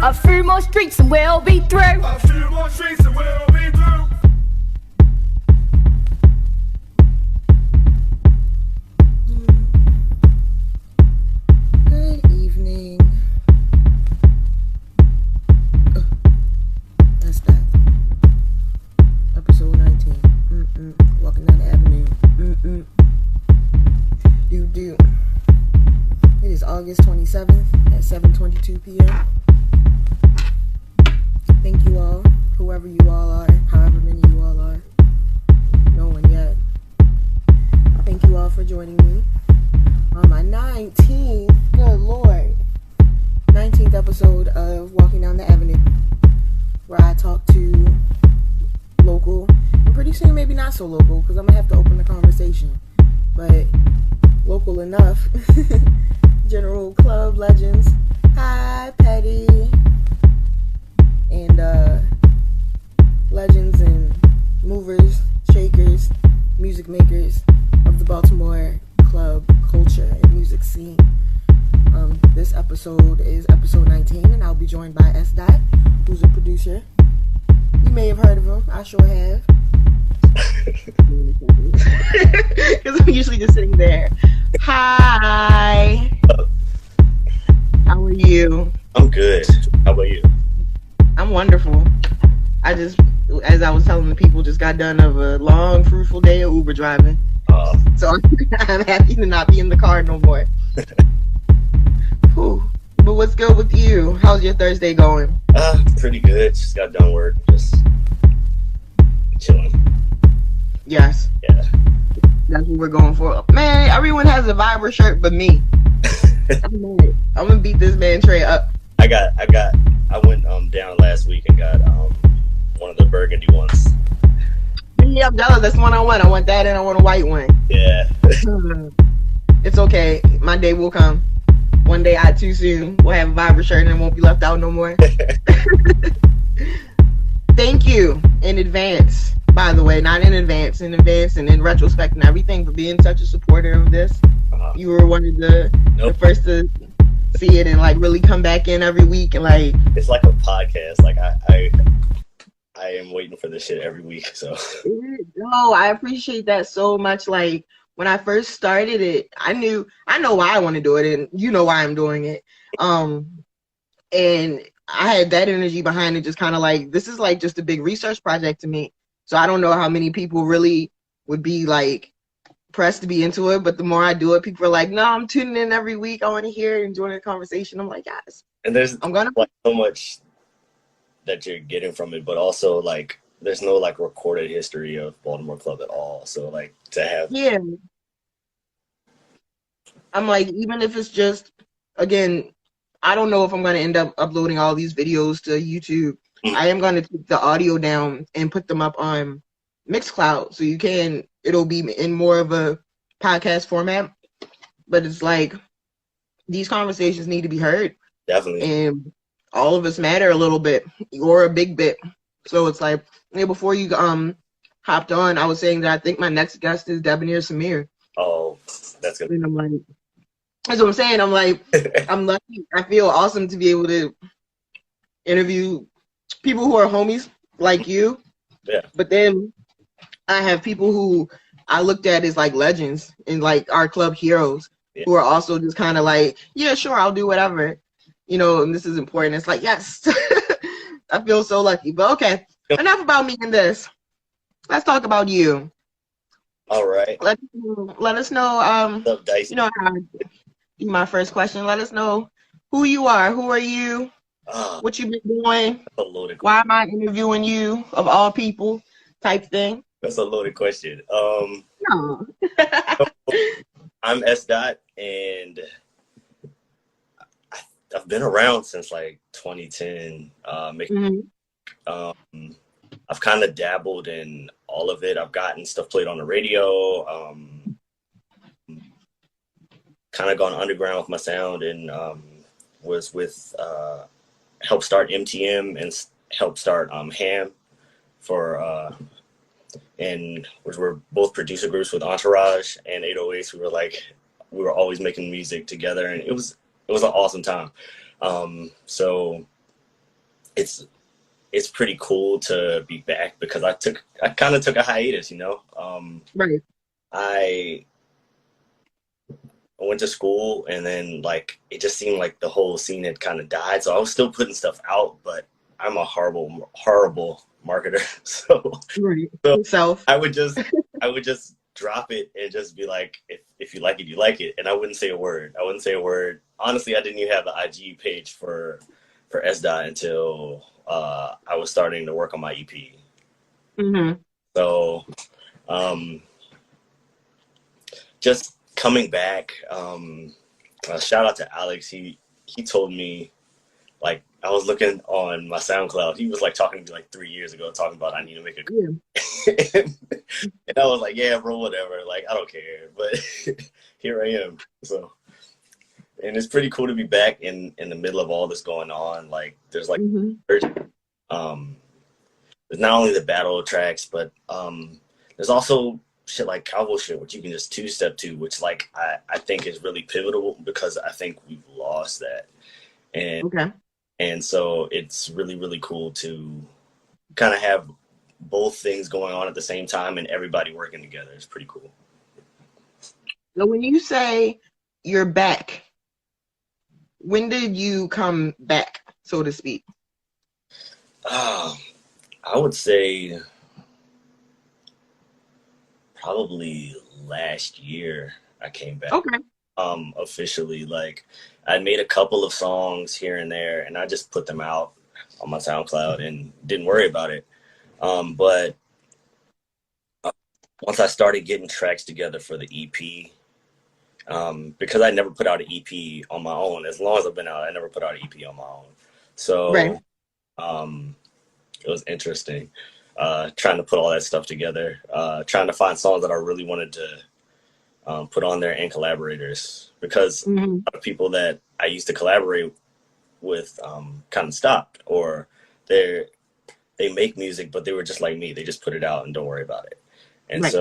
A few more streets and we'll be through. A few more streets and we'll be through. Good evening. That's that. Episode 19. Walking down the avenue. Do. It is August 27th at 7:22 p.m. Thank you all, whoever you all are, however many you all are. No one yet. Thank you all for joining me on my 19th, good Lord, 19th episode of Walking Down the Avenue, where I talk to local, and pretty soon maybe not so local, because I'm going to have to open the conversation, but local enough, general club legends. Hi, Petty. And legends and movers, shakers, music makers of the Baltimore Club culture and music scene. This episode is episode 19, and I'll be joined by S.Dot, who's a producer. You may have heard of him. I sure have. Because I'm usually just sitting there. Hi. How are you? I'm good. How about you? I'm wonderful. I just, as I was telling the people, just got done of a long, fruitful day of Uber driving. So I'm happy to not be in the car no more. Whew. But what's good with you? How's your Thursday going? Pretty good. Just got done work. Just chilling. Yes. Yeah. That's what we're going for. Man, everyone has a Viber shirt but me. I'm gonna beat this man Trey up. I went down last week and got one of the burgundy ones. Yeah, I'm jealous. That's 1-on-1. I want that and I want a white one. Yeah. It's okay. My day will come. One day too soon we'll have a Viber shirt and it won't be left out no more. Thank you in advance, by the way. Not in advance and in retrospect and everything, for being such a supporter of this. You were one of the first to see it and like really come back in every week and like it's like a podcast. Like I am waiting for this shit every week. So no, I appreciate that so much. Like when I first started it, I know why I want to do it, and you know why I'm doing it. And I had that energy behind it, just kind of like, this is like just a big research project to me. So I don't know how many people really would be like pressed to be into it, but the more I do it, people are like, no, I'm tuning in every week. I want to hear and join the conversation. I'm like, yes. And there's like so much that you're getting from it, but also like there's no like recorded history of Baltimore Club at all. So like to have I'm like, even if it's just, again, I don't know if I'm going to end up uploading all these videos to YouTube. I am going to take the audio down and put them up on Mixcloud, so it'll be in more of a podcast format. But it's like, these conversations need to be heard. Definitely. And all of us matter a little bit, or a big bit. So it's like, before you hopped on, I was saying that I think my next guest is Debonair Samir. Oh, that's good. And I'm like, that's what I'm saying. I'm like, I'm lucky. I feel awesome to be able to interview people who are homies like you. Yeah. But then I have people who I looked at as like legends and like our club heroes, who are also just kind of like, yeah, sure, I'll do whatever. And this is important. It's like, yes, I feel so lucky. But okay, enough about me and this. Let's talk about you. All right. Let us know. What's up, Dicey? How I do my first question. Let us know who you are. Who are you? What you been doing? That's a loaded question. Why am I interviewing you, of all people, type thing? That's a loaded question. No. I'm S.Dot, and I've been around since like 2010. I've kind of dabbled in all of it. I've gotten stuff played on the radio, kind of gone underground with my sound, and was with helped start MTM and helped start Ham for and which were both producer groups with Entourage and 808s. We were always making music together, and it was an awesome time. So it's pretty cool to be back because I kind of took a hiatus, you know. Right. I went to school and then like it just seemed like the whole scene had kind of died. So I was still putting stuff out, but I'm a horrible marketer. Right. So Self. I would just drop it and just be like, if you like it, you like it. And I wouldn't say a word. Honestly, I didn't even have the IG page for S.Dot until I was starting to work on my EP. Mm-hmm. So just coming back, shout out to Alex. He told me, like, I was looking on my SoundCloud. He was like talking to me like 3 years ago, talking about I need to make a Yeah. and I was like, yeah, bro, whatever. Like, I don't care. But here I am. So, and it's pretty cool to be back in the middle of all this going on. Like, there's like, there's not only the battle tracks, but there's also shit like cowboy shit, which you can just two-step to, which like I think is really pivotal because I think we've lost that. And so it's really, really cool to kind of have both things going on at the same time and everybody working together. It's pretty cool. So when you say you're back, when did you come back, so to speak? I would say probably last year I came back. Okay. Officially. Like, I made a couple of songs here and there and I just put them out on my SoundCloud and didn't worry about it. But once I started getting tracks together for the EP, because I never put out an EP on my own. As long as I've been out, I never put out an EP on my own. So Right. It was interesting trying to put all that stuff together, trying to find songs that I really wanted to put on there and collaborators, because a lot of people that I used to collaborate with kind of stopped, or they make music, but they were just like me. They just put it out and don't worry about it. And Right.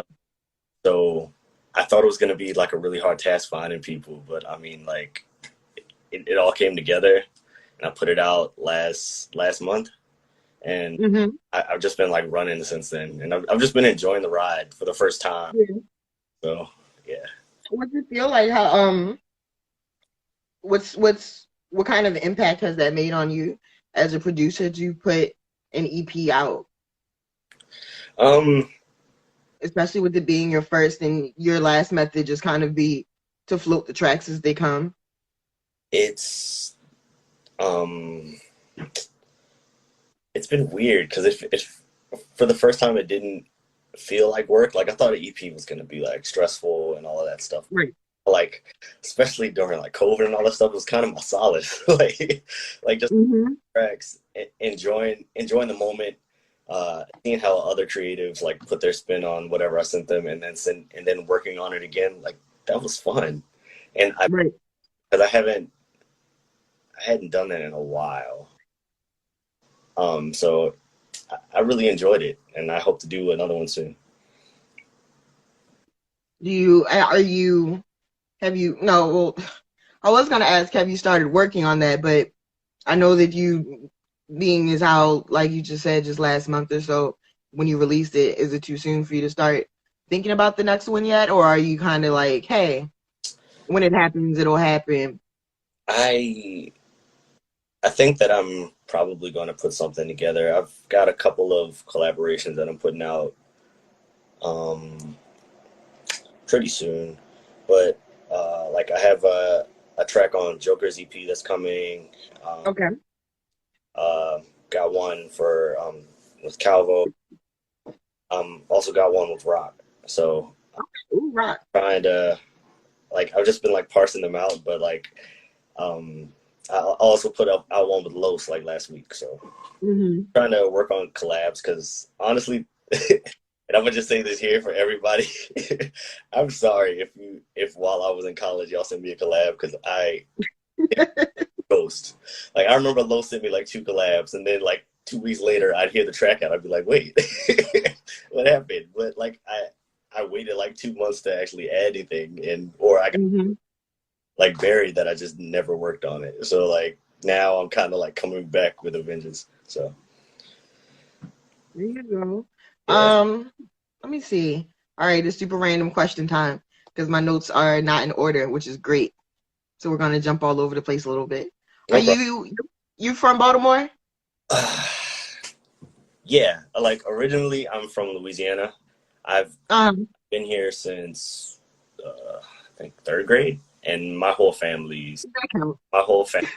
so I thought it was going to be like a really hard task finding people, but I mean, like it all came together and I put it out last month. And I've just been like running since then, and I've just been enjoying the ride for the first time. Yeah. So yeah. What's it feel like? How what kind of impact has that made on you as a producer to put an EP out? Especially with it being your first and your last method just kind of be to float the tracks as they come. It's been weird because if for the first time it didn't feel like work. Like, I thought an EP was gonna be like stressful and all of that stuff. Right. Like, especially during like COVID and all that stuff, it was kind of my solace. like just tracks, enjoying the moment, seeing how other creatives like put their spin on whatever I sent them, and then working on it again. Like, that was fun. And because I hadn't done that in a while. So I really enjoyed it, and I hope to do another one soon. I was gonna ask, have you started working on that? But I know that you, being as how, like you just said, just last month or so, when you released it, is it too soon for you to start thinking about the next one yet? Or are you kind of like, hey, when it happens, it'll happen? I think that I'm probably going to put something together. I've got a couple of collaborations that I'm putting out pretty soon. But like, I have a track on Joker's EP that's coming. Okay. Got one for with Calvo. Also got one with Rock. So Ooh, Rock. Trying to, like, I've just been like parsing them out, but like I also put out one with Los like last week. So trying to work on collabs, because honestly, and I'm gonna just say this here for everybody, I'm sorry if while I was in college y'all sent me a collab, because I ghost. Like, I remember Los sent me like 2 collabs, and then like 2 weeks later I'd hear the track out, I'd be like, wait, what happened? But like I waited like 2 months to actually add anything, or I got like buried that I just never worked on it. So like now I'm kind of like coming back with a vengeance. So There you go. yeah. Let me see. All right, it's super random question time because my notes are not in order, which is great. So we're gonna jump all over the place a little bit. Are No problem. you from Baltimore? Yeah, like originally I'm from Louisiana. I've been here since I think third grade, and That count. my whole family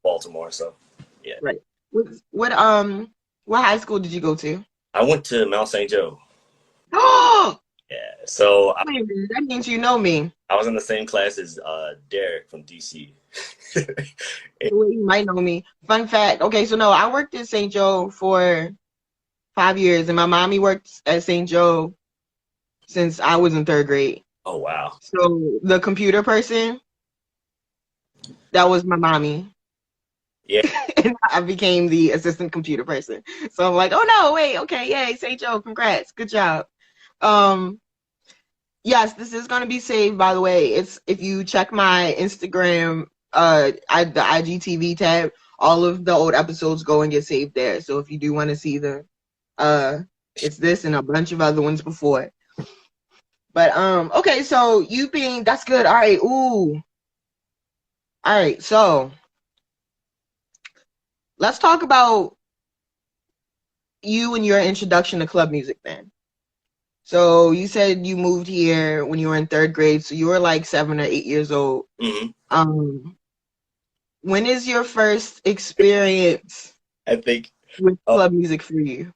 Baltimore. So yeah, Right. What high school did you go to? I went to Mount St. Joe. Oh, Yeah, so wait a minute, that means you know me. I was in the same class as Derek from DC. Well, you might know me. Fun fact. Okay, so no, I worked at St. Joe for 5 years, and my mommy worked at St. Joe since I was in third grade. Oh wow. So the computer person, that was my mommy. Yeah. And I became the assistant computer person. So I'm like, oh no, wait, okay, yay, St. Joe, congrats, good job. Yes, this is gonna be saved, by the way. It's if you check my Instagram, the IGTV tab, all of the old episodes go and get saved there. So if you do want to see it's this and a bunch of other ones before. But okay, so that's good. All right, ooh. All right, so let's talk about you and your introduction to club music then. So you said you moved here when you were in third grade, so you were like 7 or 8 years old. Mm-hmm. When is your first experience I think with club music for you?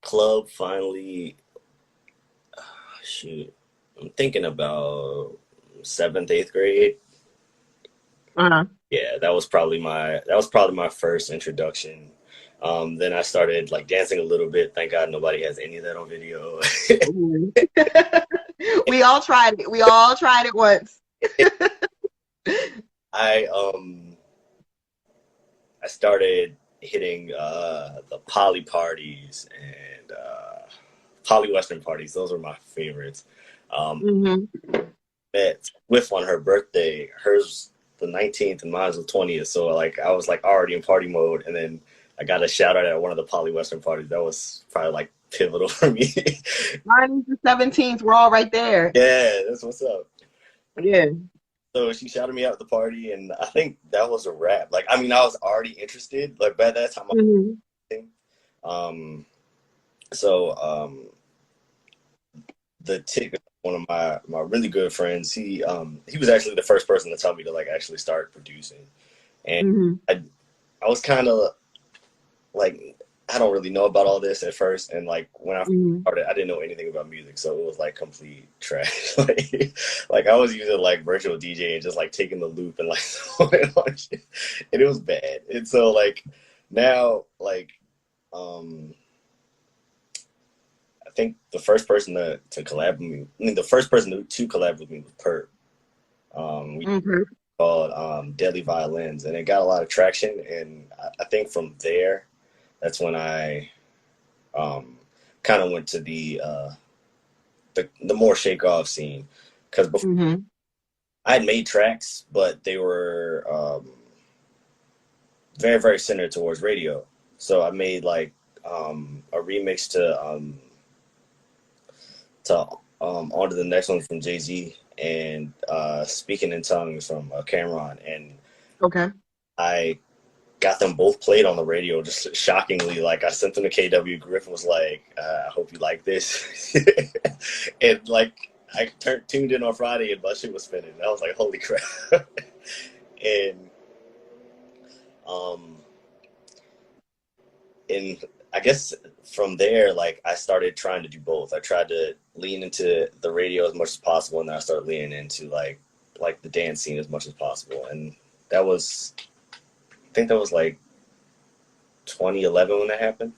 club finally. Shoot, I'm thinking about 7th, 8th grade. Yeah, that was probably my first introduction. Then I started like dancing a little bit. Thank God nobody has any of that on video. We all tried it. We all tried it once. I started hitting the poly parties and poly western parties. Those were my favorites. Met Swift on her birthday. Hers the 19th and mine was the 20th. So like I was like already in party mode, and then I got a shout out at one of the poly western parties. That was probably like pivotal for me. Mine is the 17th. We're all right there. Yeah, that's what's up. Yeah. So she shouted me out at the party, and I think that was a wrap. Like, I mean, I was already interested. Like by that time, the tick, one of my really good friends, he was actually the first person to tell me to like actually start producing, and I was kind of like, I don't really know about all this at first, and like when I started, I didn't know anything about music, so it was like complete trash. like I was using like virtual DJ and just like taking the loop and like throwing it on shit, and it was bad. And so like now, like I think the first person to collab with me, the first person to collab with me was Perp. We called Deadly Violins, and it got a lot of traction, and I think from there, that's when I kind of went to the more shake off scene, because before I had made tracks, but they were very, very centered towards radio. So I made like a remix to On to the Next One from Jay-Z, and Speaking in Tongues from Cameron, and I got them both played on the radio, just shockingly. Like I sent them to KW. Griffin was like, I hope you like this. And like I tuned in on Friday and my shit was spinning. I was like, holy crap. And I guess from there, like I started trying to do both. I tried to lean into the radio as much as possible, and then I started leaning into like the dance scene as much as possible. And that was, I think that was like 2011 when that happened.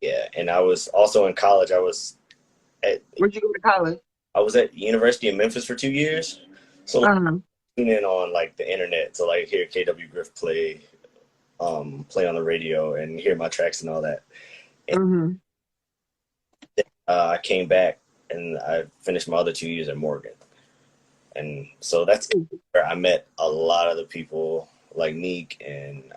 Yeah, and I was also in college. Where'd you go to college? I was at University of Memphis for 2 years. So tune in on like the internet to like hear KW Griff play on the radio and hear my tracks and all that. And, I came back and I finished my other 2 years at Morgan. And so that's where I met a lot of the people like Neek and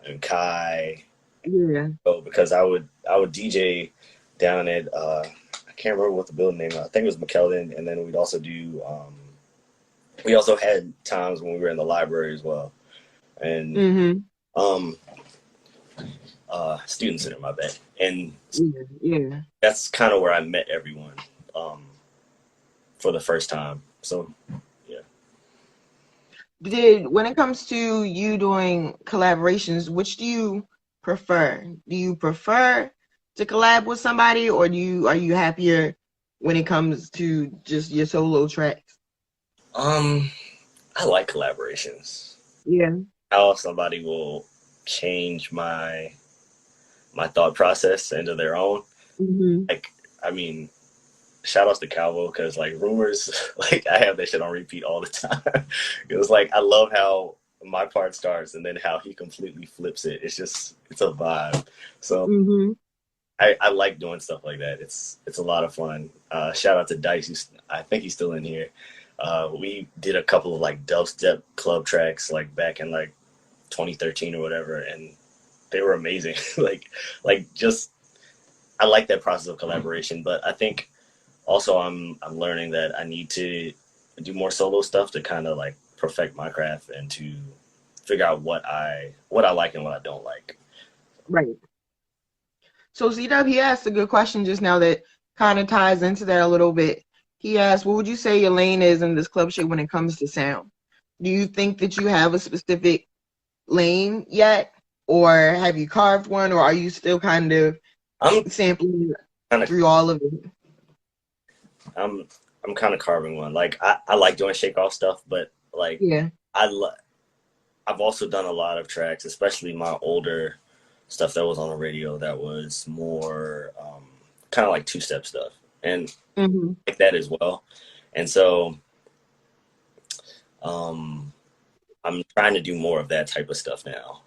and Kai. Yeah. So because I would DJ down at I can't remember what the building name was. I think it was McKeldin, and then we'd also do we also had times when we were in the library as well, and student center, my bad. And Yeah. that's kind of where I met everyone for the first time. So yeah. When it comes to you doing collaborations, which do you prefer? Do you prefer to collab with somebody, or are you happier when it comes to just your solo tracks? I like collaborations. Yeah. How somebody will change my thought process into their own. Like, I mean, shout outs to Calvo, because like Rumors, like I have that shit on repeat all the time. It was like, I love how my part starts and then how he completely flips it. It's a vibe. So I like doing stuff like that. It's a lot of fun. Shout out to Dice. I think he's still in here. We did a couple of like dubstep club tracks like back in like 2013 or whatever, and they were amazing. like just I like that process of collaboration, but I think also I'm learning that I need to do more solo stuff to kind of like perfect my craft and to figure out what I like and what I don't like. Right. So C-Dub, he asked a good question just now that kind of ties into that a little bit. He asked, what would you say your lane is in this club shit when it comes to sound? Do you think that you have a specific lane yet? Or have you carved one? Or are you still kind of sampling through all of it? I'm kind of carving one. Like I like doing shake off stuff, but like yeah, I've also done a lot of tracks, especially my older stuff that was on the radio that was more kind of like two-step stuff, and like that as well. And so I'm trying to do more of that type of stuff now.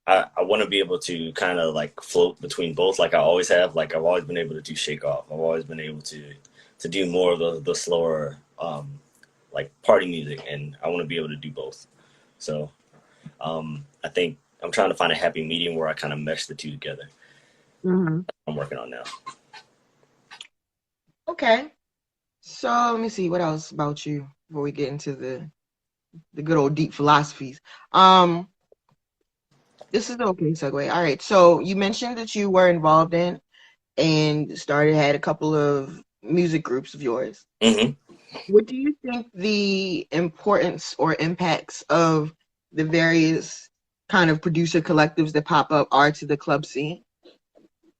I want to be able to kind of like float between both, like I always have. Like I've always been able to do shake off. I've always been able to do more of the slower like party music, and I want to be able to do both. So I think I'm trying to find a happy medium where I kind of mesh the two together. I'm working on now. Okay. So let me see what else about you before we get into the good old deep philosophies. This is the okay segue. All right. So you mentioned that you were involved in and had a couple of music groups of yours. What do you think the importance or impacts of the various kind of producer collectives that pop up are to the club scene?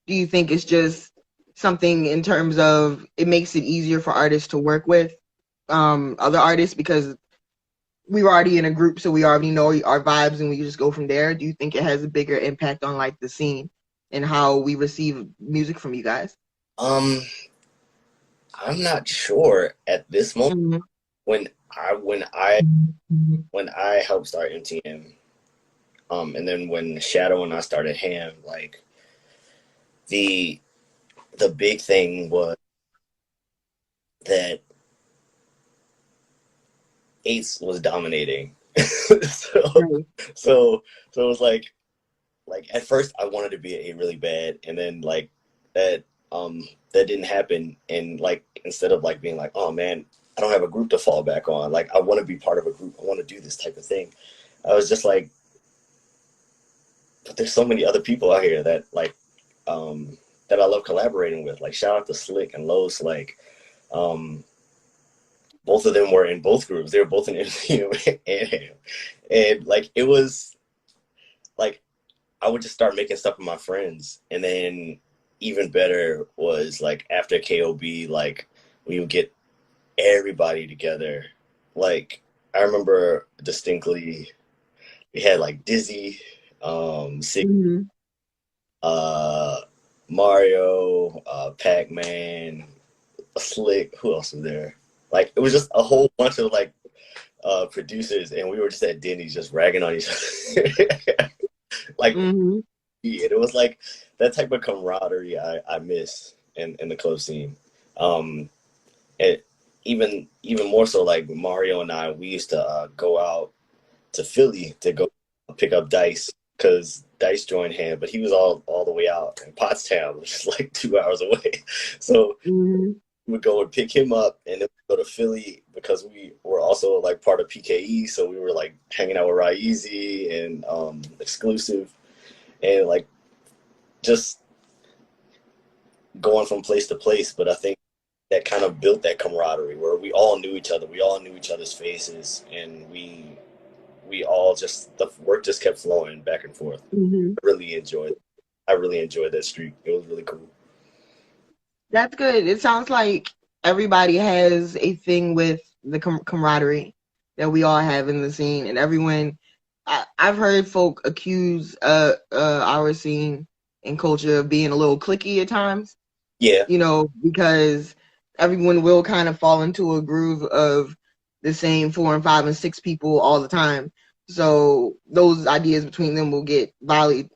Do you think it's just something in terms of it makes it easier for artists to work with other artists because we were already in a group, so we already know our vibes and we just go from there? Do you think it has a bigger impact on like the scene and how we receive music from you guys? I'm not sure at this moment. When I helped start MTM, and then when Shadow and I started Ham, like the big thing was that Ace was dominating. so it was like at first I wanted to be A really bad, and then like that didn't happen, and like instead of like being like, oh man, I don't have a group to fall back on, like I want to be part of a group, I want to do this type of thing, I was just like, but there's so many other people out here that like that I love collaborating with. Like shout out to Slick and Los, like both of them were in both groups. They were both in MTM and Ham, and like it was like I would just start making stuff with my friends, and then even better was like after KOB, like we would get everybody together. Like I remember distinctly, we had like Dizzy, Mario, Pac-Man, Slick. Who else was there? Like it was just a whole bunch of like producers, and we were just at Denny's just ragging on each other. Like it was like that type of camaraderie I miss in the club scene. And even more so, like Mario and I, we used to go out to Philly to go pick up Dice because Dice joined hand, but he was all the way out in Pottstown, which is like 2 hours away. So Mm-hmm. we would go and pick him up, and then we'd go to Philly because we were also like part of PKE, so we were like hanging out with Raizi and Exclusive, and like just going from place to place. But I think that kind of built that camaraderie where we all knew each other, we all knew each other's faces, and we all just, the work just kept flowing back and forth. Mm-hmm. I really enjoyed that streak. It was really cool. That's good. It sounds like everybody has a thing with the camaraderie that we all have in the scene, and everyone. I've heard folk accuse our scene and culture of being a little cliquey at times. Yeah. You know, because everyone will kind of fall into a groove of the same 4 and 5 and 6 people all the time. So those ideas between them will get volleyed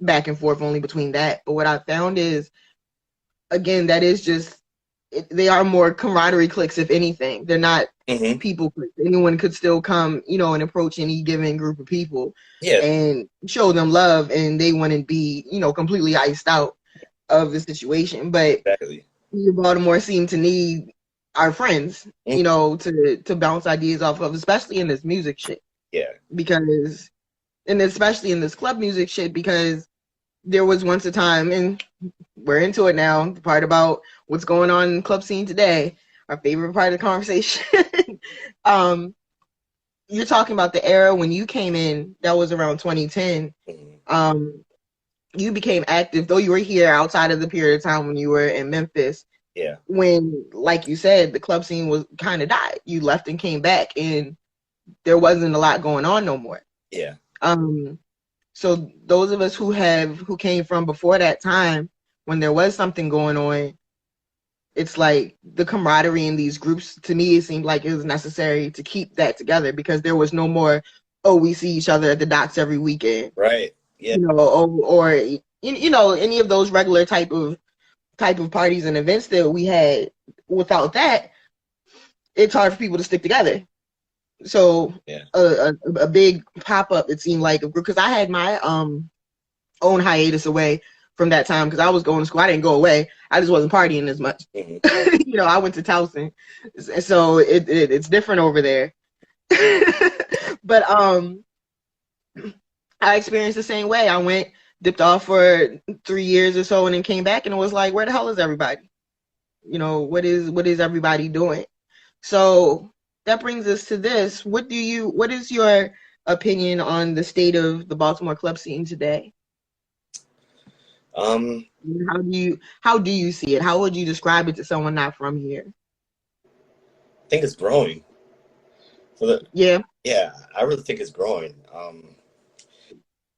back and forth only between that. But what I found is, again, that is just, they are more camaraderie cliques, if anything. They're not people cliques. Anyone could still come, you know, and approach any given group of people and show them love, and they wouldn't be, you know, completely iced out of the situation. But Baltimore seemed to need our friends, you know, to bounce ideas off of, especially in this music shit. Yeah. Because, and especially in this club music shit, because there was once a time, and we're into it now, the part about what's going on in the club scene today, our favorite part of the conversation. You're talking about the era when you came in, that was around 2010. You became active, though you were here outside of the period of time when you were in Memphis. Yeah. When, like you said, the club scene was kind of died. You left and came back, and there wasn't a lot going on no more. Yeah. So those of us who came from before that time, when there was something going on, it's like the camaraderie in these groups, to me, it seemed like it was necessary to keep that together, because there was no more, oh, we see each other at the docks every weekend. Right. Yeah. You know, or you know, any of those regular type of parties and events that we had. Without that, it's hard for people to stick together. So a big pop-up, it seemed like, because I had my own hiatus away from that time, because I was going to school. I didn't go away. I just wasn't partying as much. You know, I went to Towson, so it's different over there. But I experienced the same way. I went, dipped off for 3 years or so, and then came back, and it was like, where the hell is everybody? You know, what is everybody doing? So that brings us to this. What is your opinion on the state of the Baltimore club scene today? How do you see it? How would you describe it to someone not from here? I think it's growing. Yeah, I really think it's growing.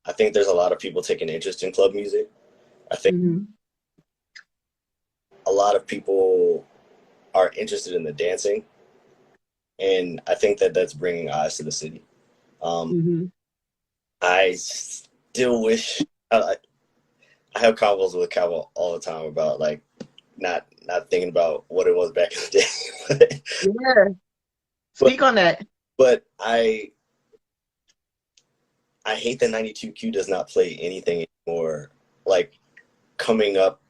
I think there's a lot of people taking interest in club music. I think a lot of people are interested in the dancing, and I think that that's bringing eyes to the city. I still wish I have convos with Cabo all the time about like not thinking about what it was back in the day. Yeah, speak on that. But I hate that 92Q does not play anything anymore. Like coming up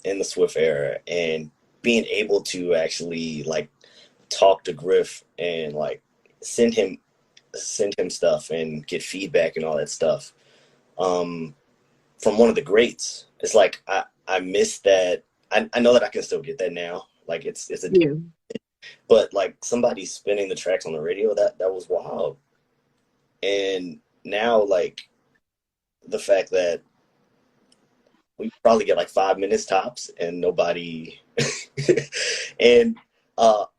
in the Swift era and being able to actually like talk to Griff and like send him stuff and get feedback and all that stuff from one of the greats. It's like I miss that. I know that I can still get that now. Like it's a but like somebody spinning the tracks on the radio, that was wild. And now like the fact that we probably get like 5 minutes tops and nobody and all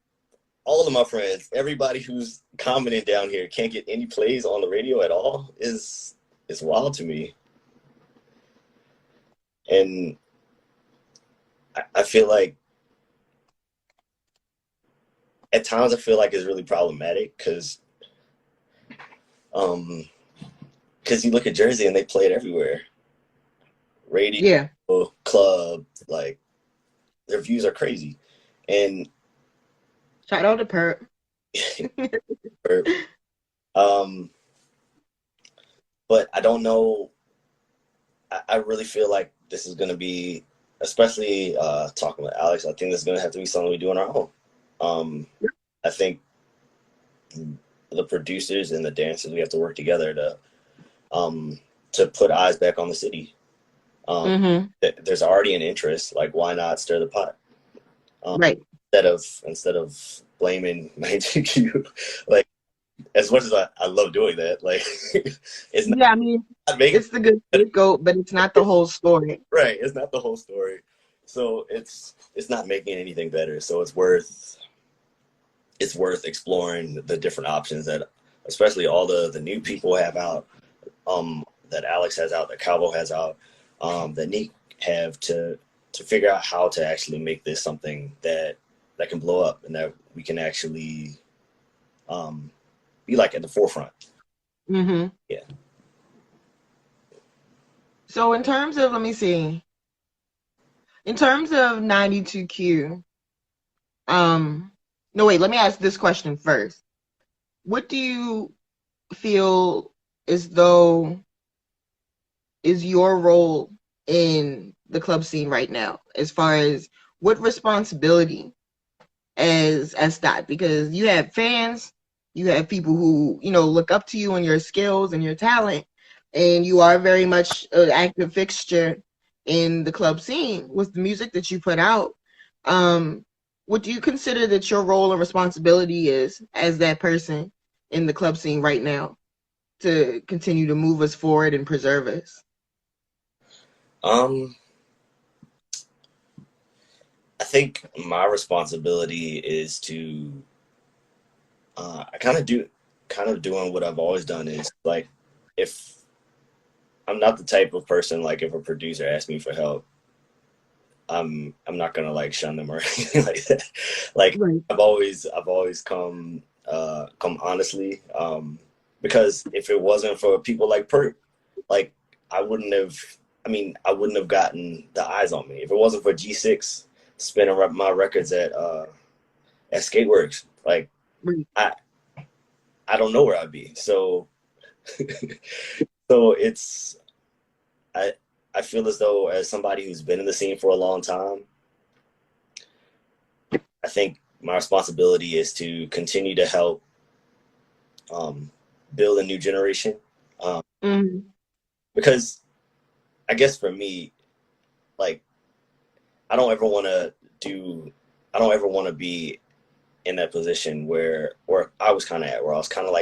of my friends, everybody who's commenting down here can't get any plays on the radio at all is wild to me. And I feel like at times I feel like it's really problematic because you look at Jersey and they play it everywhere. Radio, club, like their views are crazy. And shout out to Perp. but I don't know. I really feel like this is going to be, especially talking with Alex, I think this is going to have to be something we do on our own. I think the producers and the dancers, we have to work together to put eyes back on the city. There's already an interest. Like, why not stir the pot? Right. Instead of blaming 92Q, like, as much as I love doing that, like, it's not, yeah, I mean, it's the good scapegoat, but it's not the whole story. Right, it's not the whole story. So it's not making anything better. So it's worth exploring the different options that, especially all the new people have out, that Alex has out, that Calvo has out, that Neek have to figure out how to actually make this something that can blow up and that we can actually be like at the forefront. Yeah. So in terms of, let me see, in terms of 92Q, no, wait, let me ask this question first. What do you feel as though is your role in the club scene right now, as far as what responsibility as S.Dot? Because you have fans, you have people who, look up to you and your skills and your talent, and you are very much an active fixture in the club scene with the music that you put out. What do you consider that your role and responsibility is as that person in the club scene right now to continue to move us forward and preserve us? I think my responsibility is to kind of doing what I've always done, is like, if I'm not the type of person, like, if a producer asks me for help, I'm not gonna like shun them or anything like that. Like, right. I've always come honestly, because if it wasn't for people like Perk, like, I wouldn't have gotten the eyes on me. If it wasn't for G6 spinning my records at Skateworks, like, right. I don't know where I'd be. So so it's I feel as though, as somebody who's been in the scene for a long time, I think my responsibility is to continue to help build a new generation. Because I guess for me, like, I don't ever want to be in that position where I was kind of at, where I was kind of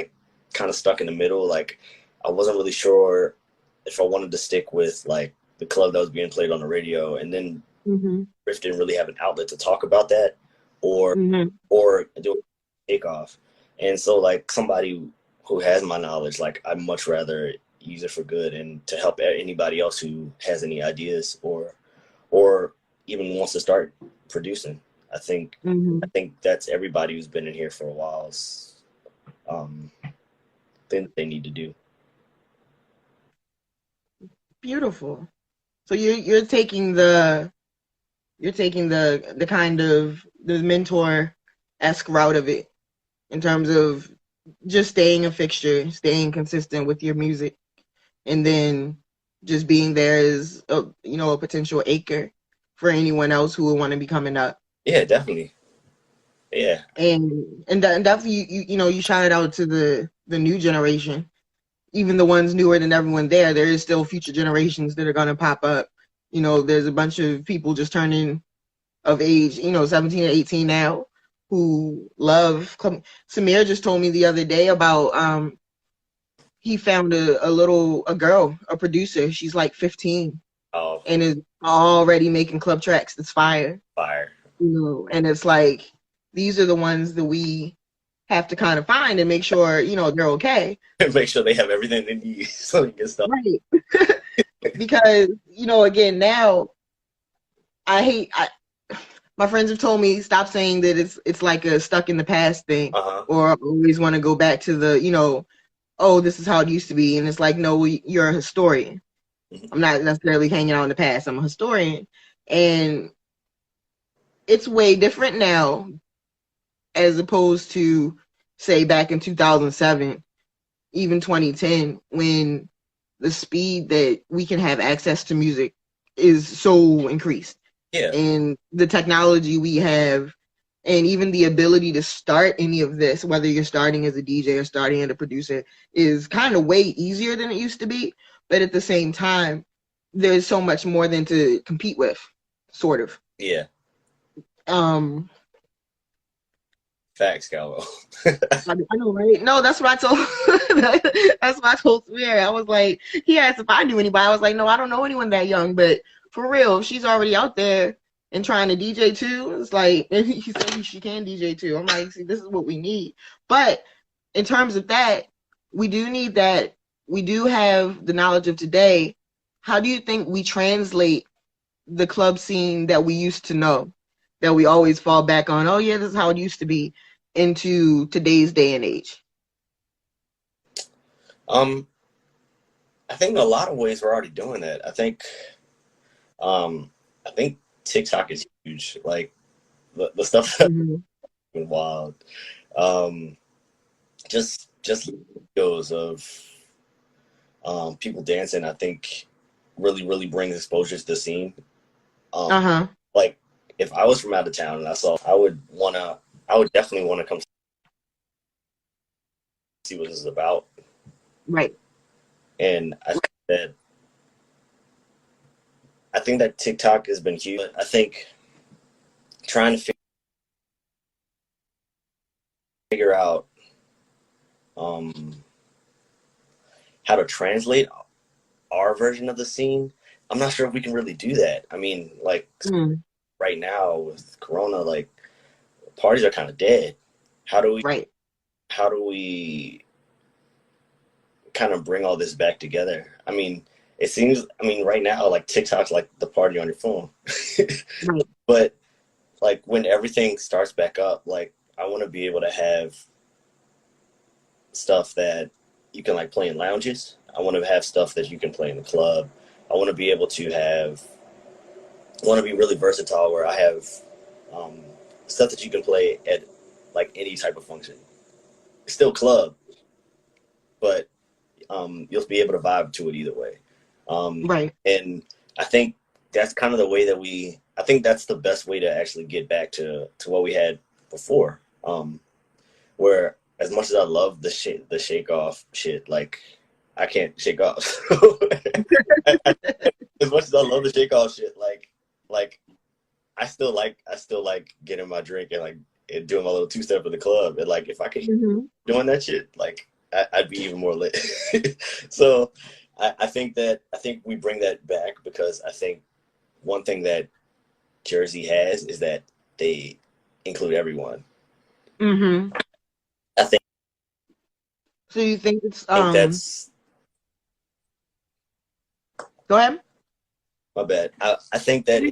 stuck in the middle. Like, I wasn't really sure if I wanted to stick with, like, the club that was being played on the radio, and then Riff didn't really have an outlet to talk about that, or do a takeoff. And so, like, somebody who has my knowledge, like, I'd much rather use it for good and to help anybody else who has any ideas or even wants to start producing. I think that's everybody who's been in here for a while's thing that they need to do. Beautiful. So you're taking the kind of the mentor-esque route of it, in terms of just staying a fixture, staying consistent with your music, and then just being there as a potential anchor for anyone else who would want to be coming up. Yeah, definitely. Yeah. And definitely you shout it out to the new generation. Even the ones newer than everyone there is still future generations that are going to pop up. There's a bunch of people just turning of age, 17 or 18 now, who love club. Samir just told me the other day about he found a girl, a producer. She's like 15. Oh. And is already making club tracks. That's fire. And it's like, these are the ones that we have to kind of find and make sure, they're okay. Make sure they have everything they need so they can stuff. Right. Because, again, now my friends have told me, stop saying that it's like a stuck in the past thing, or always want to go back to the, oh, this is how it used to be. And it's like, no, you're a historian. I'm not necessarily hanging out in the past. I'm a historian. And it's way different now, as opposed to, say, back in 2007, even 2010, when the speed that we can have access to music is so increased. Yeah. And the technology we have, and even the ability to start any of this, whether you're starting as a DJ or starting as a producer, is kind of way easier than it used to be. But at the same time, there's so much more than to compete with, sort of. Yeah. Facts, Calvo. I know, right? No, that's what I told. That's what I told Swear. I was like, he asked if I knew anybody. I was like, no, I don't know anyone that young. But for real, she's already out there and trying to DJ too. It's like, and he said she can DJ too. I'm like, see, this is what we need. But in terms of that, we do need that. We do have the knowledge of today. How do you think we translate the club scene that we used to know, that we always fall back on, oh yeah, this is how it used to be, into today's day and age? I think in a lot of ways we're already doing that. I think TikTok is huge. Like the stuff that's been wild. Just videos of people dancing, I think really brings exposure to the scene. Like if I was from out of town and I saw, I would definitely want to come see what this is about. Right. And I think that TikTok has been huge. I think trying to figure out how to translate our version of the scene, I'm not sure if we can really do that. I mean, like right now with Corona, like parties are kind of dead. How do we kind of bring all this back together? I mean, it seems, right now, like TikTok's like the party on your phone. Right. But like when everything starts back up, like I want to be able to have stuff that you can like play in lounges. I want to have stuff that you can play in the club. I want to be able to I want to be really versatile where I have stuff that you can play at like any type of function. It's still club, but you'll be able to vibe to it either way. Right. And I think that's kind of the way that I think that's the best way to actually get back to what we had before. Where as much as I love the shake off shit, like I can't shake off. As much as I love the shake off shit, like I still like getting my drink and like doing my little 2-step in the club. And like if I could doing that shit, like I'd be even more lit. So I think we bring that back because I think one thing that Jersey has is that they include everyone. I think. So you think it's that's. Go ahead. My bad. I think that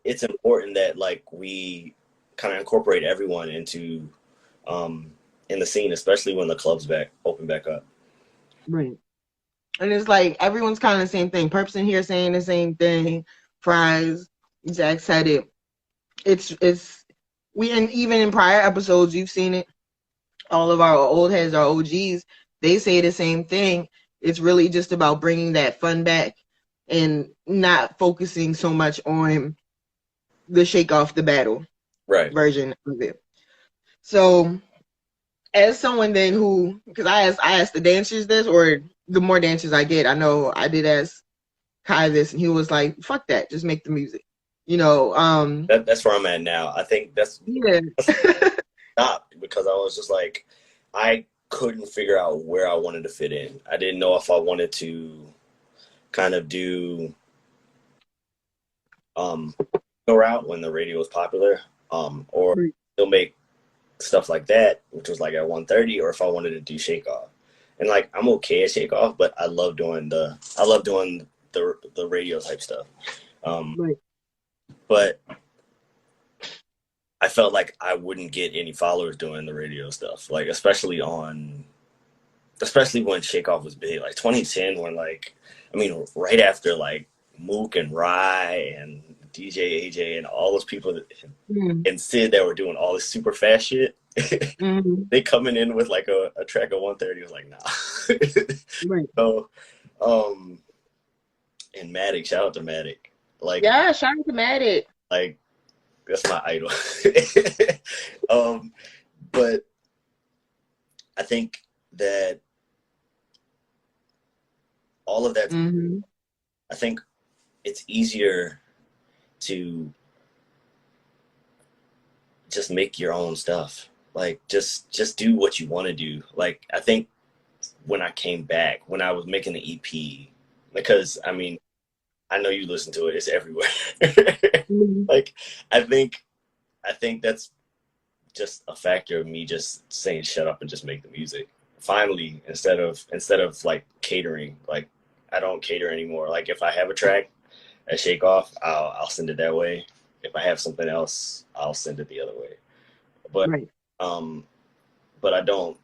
it's important that like we kind of incorporate everyone into in the scene, especially when the clubs open back up. Right. And it's like everyone's kind of the same thing. Perps in here saying the same thing. Fries, Zach said it. It's and even in prior episodes you've seen it. All of our old heads, our OGs, they say the same thing. It's really just about bringing that fun back and not focusing so much on the shake off the battle version of it. So as someone then who, because I asked the dancers this, or the more dancers I get, I know I did ask Kai this, and he was like, fuck that, just make the music. You know, that's where I'm at now. I think that's stopped because I was just like, I couldn't figure out where I wanted to fit in. I didn't know if I wanted to kind of do route when the radio was popular, or still make stuff like that, which was like at 1:30, or if I wanted to do shake off. And like I'm okay at shake off, but I love doing the radio type stuff. But I felt like I wouldn't get any followers doing the radio stuff, like especially when shake off was big, like 2010, when right after like Mook and Rye and DJ AJ and all those people and Sid that were doing all this super fast shit. They coming in with like a track of 1:30 was like, nah. Right. So, and Matic, shout out to Matic. Like, yeah, shout out to Matic. Like, that's my idol. But I think that all of that, Mm-hmm. I think it's easier to just make your own stuff. Like, just do what you want to do. Like, I think when I came back, when I was making the EP, because I mean, I know you listen to it, it's everywhere. Mm-hmm. Like, I think that's just a factor of me just saying shut up and just make the music. Finally, instead of like catering, like I don't cater anymore. Like if I have a track at Shake Off, I'll send it that way. If I have something else, I'll send it the other way. But Right. But I don't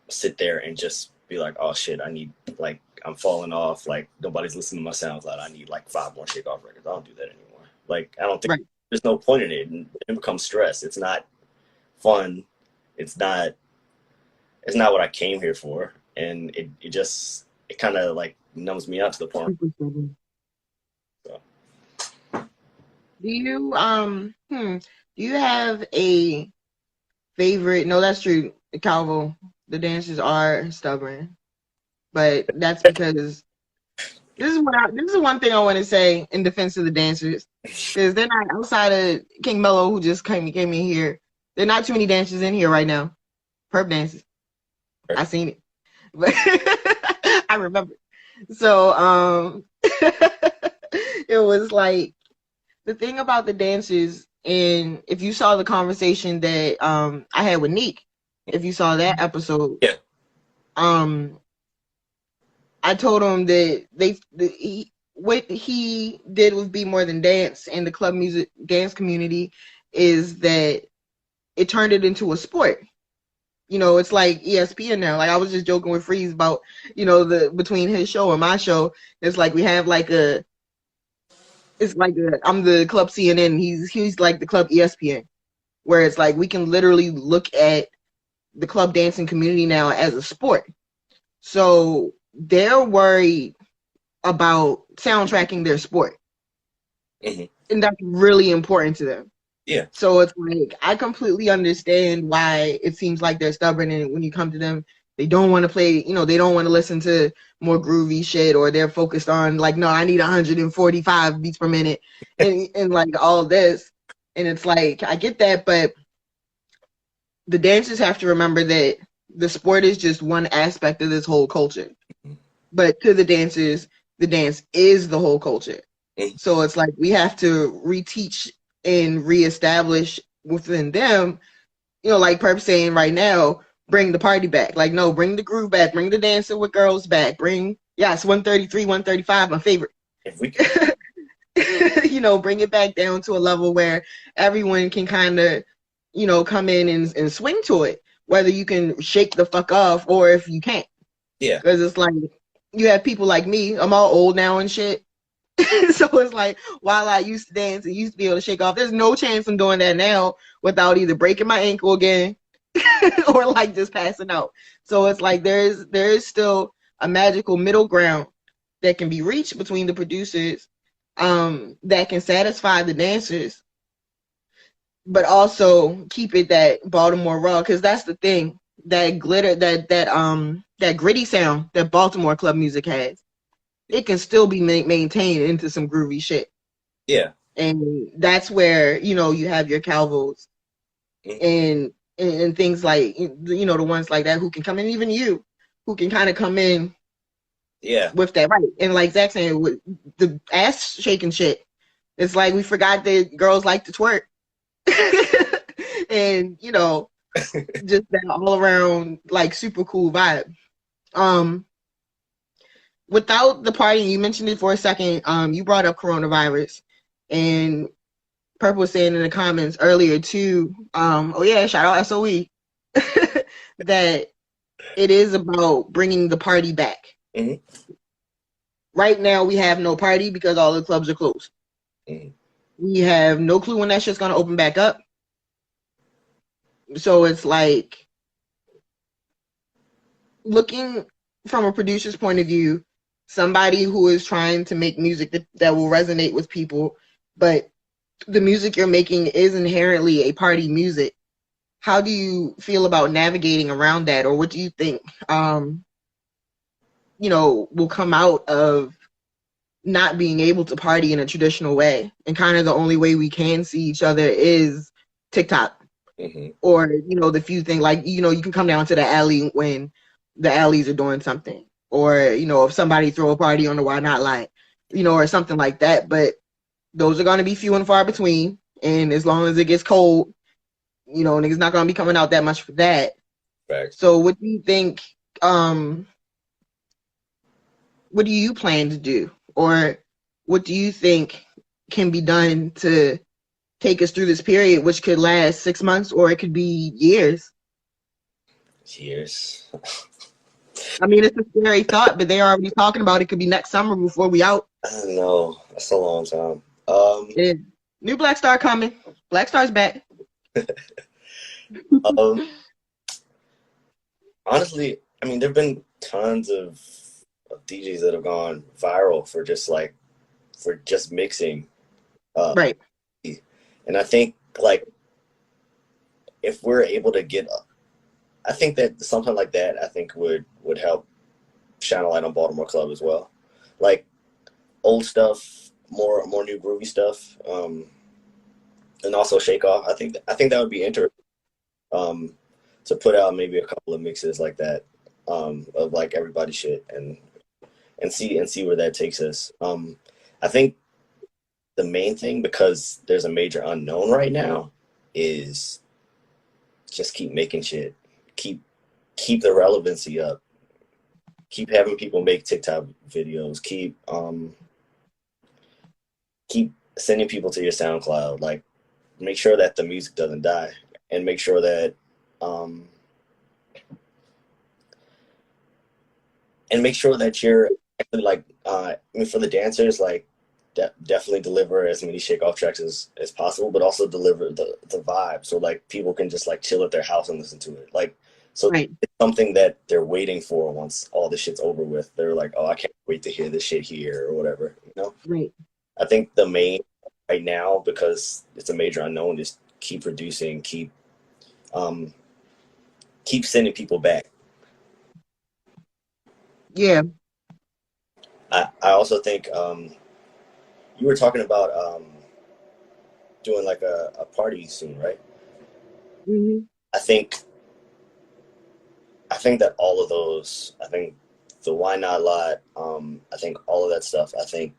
sit there and just be like, oh shit, I need, like, I'm falling off, like nobody's listening to my SoundCloud, I need like 5 more Shake Off records. I don't do that anymore. Like I don't think there's no point in it, and it becomes stress. It's not fun. It's not what I came here for, and it kind of like numbs me out to the point. So. Do you have a favorite? No, that's true, Calvo. The dancers are stubborn, but that's because this is one thing I want to say in defense of the dancers, because they're not, outside of King Mello, who just came in here. There are not too many dancers in here right now. Perp dances. I seen it, but I remember. So it was like the thing about the dancers, and if you saw the conversation that I had with Neek, if you saw that episode, yeah. I told him that what he did with Be More Than Dance and the club music dance community is that it turned it into a sport. You know, it's like ESPN now. Like I was just joking with Freeze about, you know, between his show and my show, it's like we have like I'm the club CNN, he's like the club ESPN, where it's like we can literally look at the club dancing community now as a sport. So they're worried about soundtracking their sport. Mm-hmm. And that's really important to them. Yeah. So it's like, I completely understand why it seems like they're stubborn, and when you come to them, they don't want to play, you know, they don't want to listen to more groovy shit, or they're focused on like, no, I need 145 beats per minute and like all of this. And it's like, I get that, but the dancers have to remember that the sport is just one aspect of this whole culture. But to the dancers, the dance is the whole culture. So it's like we have to reteach and reestablish within them, you know, like Perp's saying right now, bring the party back. Like, no, bring the groove back. Bring the dancing with girls back. Bring, yes, 133, 135, my favorite. If we can. You know, bring it back down to a level where everyone can kind of, you know, come in and swing to it, whether you can shake the fuck off or if you can't. Yeah. Because it's like, you have people like me, I'm all old now and shit. So it's like, while I used to dance and used to be able to shake off, there's no chance I'm doing that now without either breaking my ankle again or like just passing out. So it's like there is still a magical middle ground that can be reached between the producers, that can satisfy the dancers, but also keep it that Baltimore raw, because that's the thing, that glitter, that gritty sound that Baltimore club music has, it can still be maintained into some groovy shit. Yeah. And that's where, you know, you have your Calvos and things like, you know, the ones like that who can come in, even you, who can kind of come in with that, right? And like Zach saying, with the ass shaking shit, it's like we forgot that girls like to twerk. And, you know, just that all around like super cool vibe. Without the party, you mentioned it for a second, you brought up coronavirus, and Purple was saying in the comments earlier too, oh yeah, shout out SOE, that it is about bringing the party back. Mm-hmm. Right now we have no party because all the clubs are closed. Mm-hmm. We have no clue when that shit's gonna open back up. So it's like, looking from a producer's point of view, somebody who is trying to make music that will resonate with people, but the music you're making is inherently a party music. How do you feel about navigating around that, or what do you think, will come out of not being able to party in a traditional way, and kind of the only way we can see each other is TikTok, or the few things like you can come down to the alley when the alleys are doing something, or if somebody throw a party on the Why Not Light, or something like that. But those are going to be few and far between, and as long as it gets cold, niggas not going to be coming out that much for that. Right. So what do you think, what do you plan to do, or what do you think can be done to take us through this period, which could last 6 months or it could be years? Years. I mean, it's a scary thought, but they're already talking about it could be next summer before we out. I know. That's a long time. New Black Star coming. Black Star's back. Honestly, I mean, there've been tons of DJs that have gone viral for just mixing. Right. And I think if we're able to get, I think that something like that, I think would help shine a light on Baltimore Club as well. Like old stuff, more new groovy stuff, and also shake off. I think that would be interesting. To put out maybe a couple of mixes like that, of like everybody's shit and see where that takes us. I think the main thing, because there's a major unknown right now, is just keep making shit. Keep the relevancy up. Keep having people make TikTok videos. Keep sending people to your SoundCloud. Like, make sure that the music doesn't die, and make sure that you're actually for the dancers, like definitely deliver as many shake off tracks as possible, but also deliver the vibe, so like people can just like chill at their house and listen to it. Like, so right. It's something that they're waiting for once all this shit's over with. They're like, oh, I can't wait to hear this shit here or whatever. Right. I think the main right now, because it's a major unknown, is keep producing, keep sending people back. Yeah. I also think you were talking about doing like a party soon, right? Mm-hmm. I think that all of those, I think the Why Not lot, I think all of that stuff, I think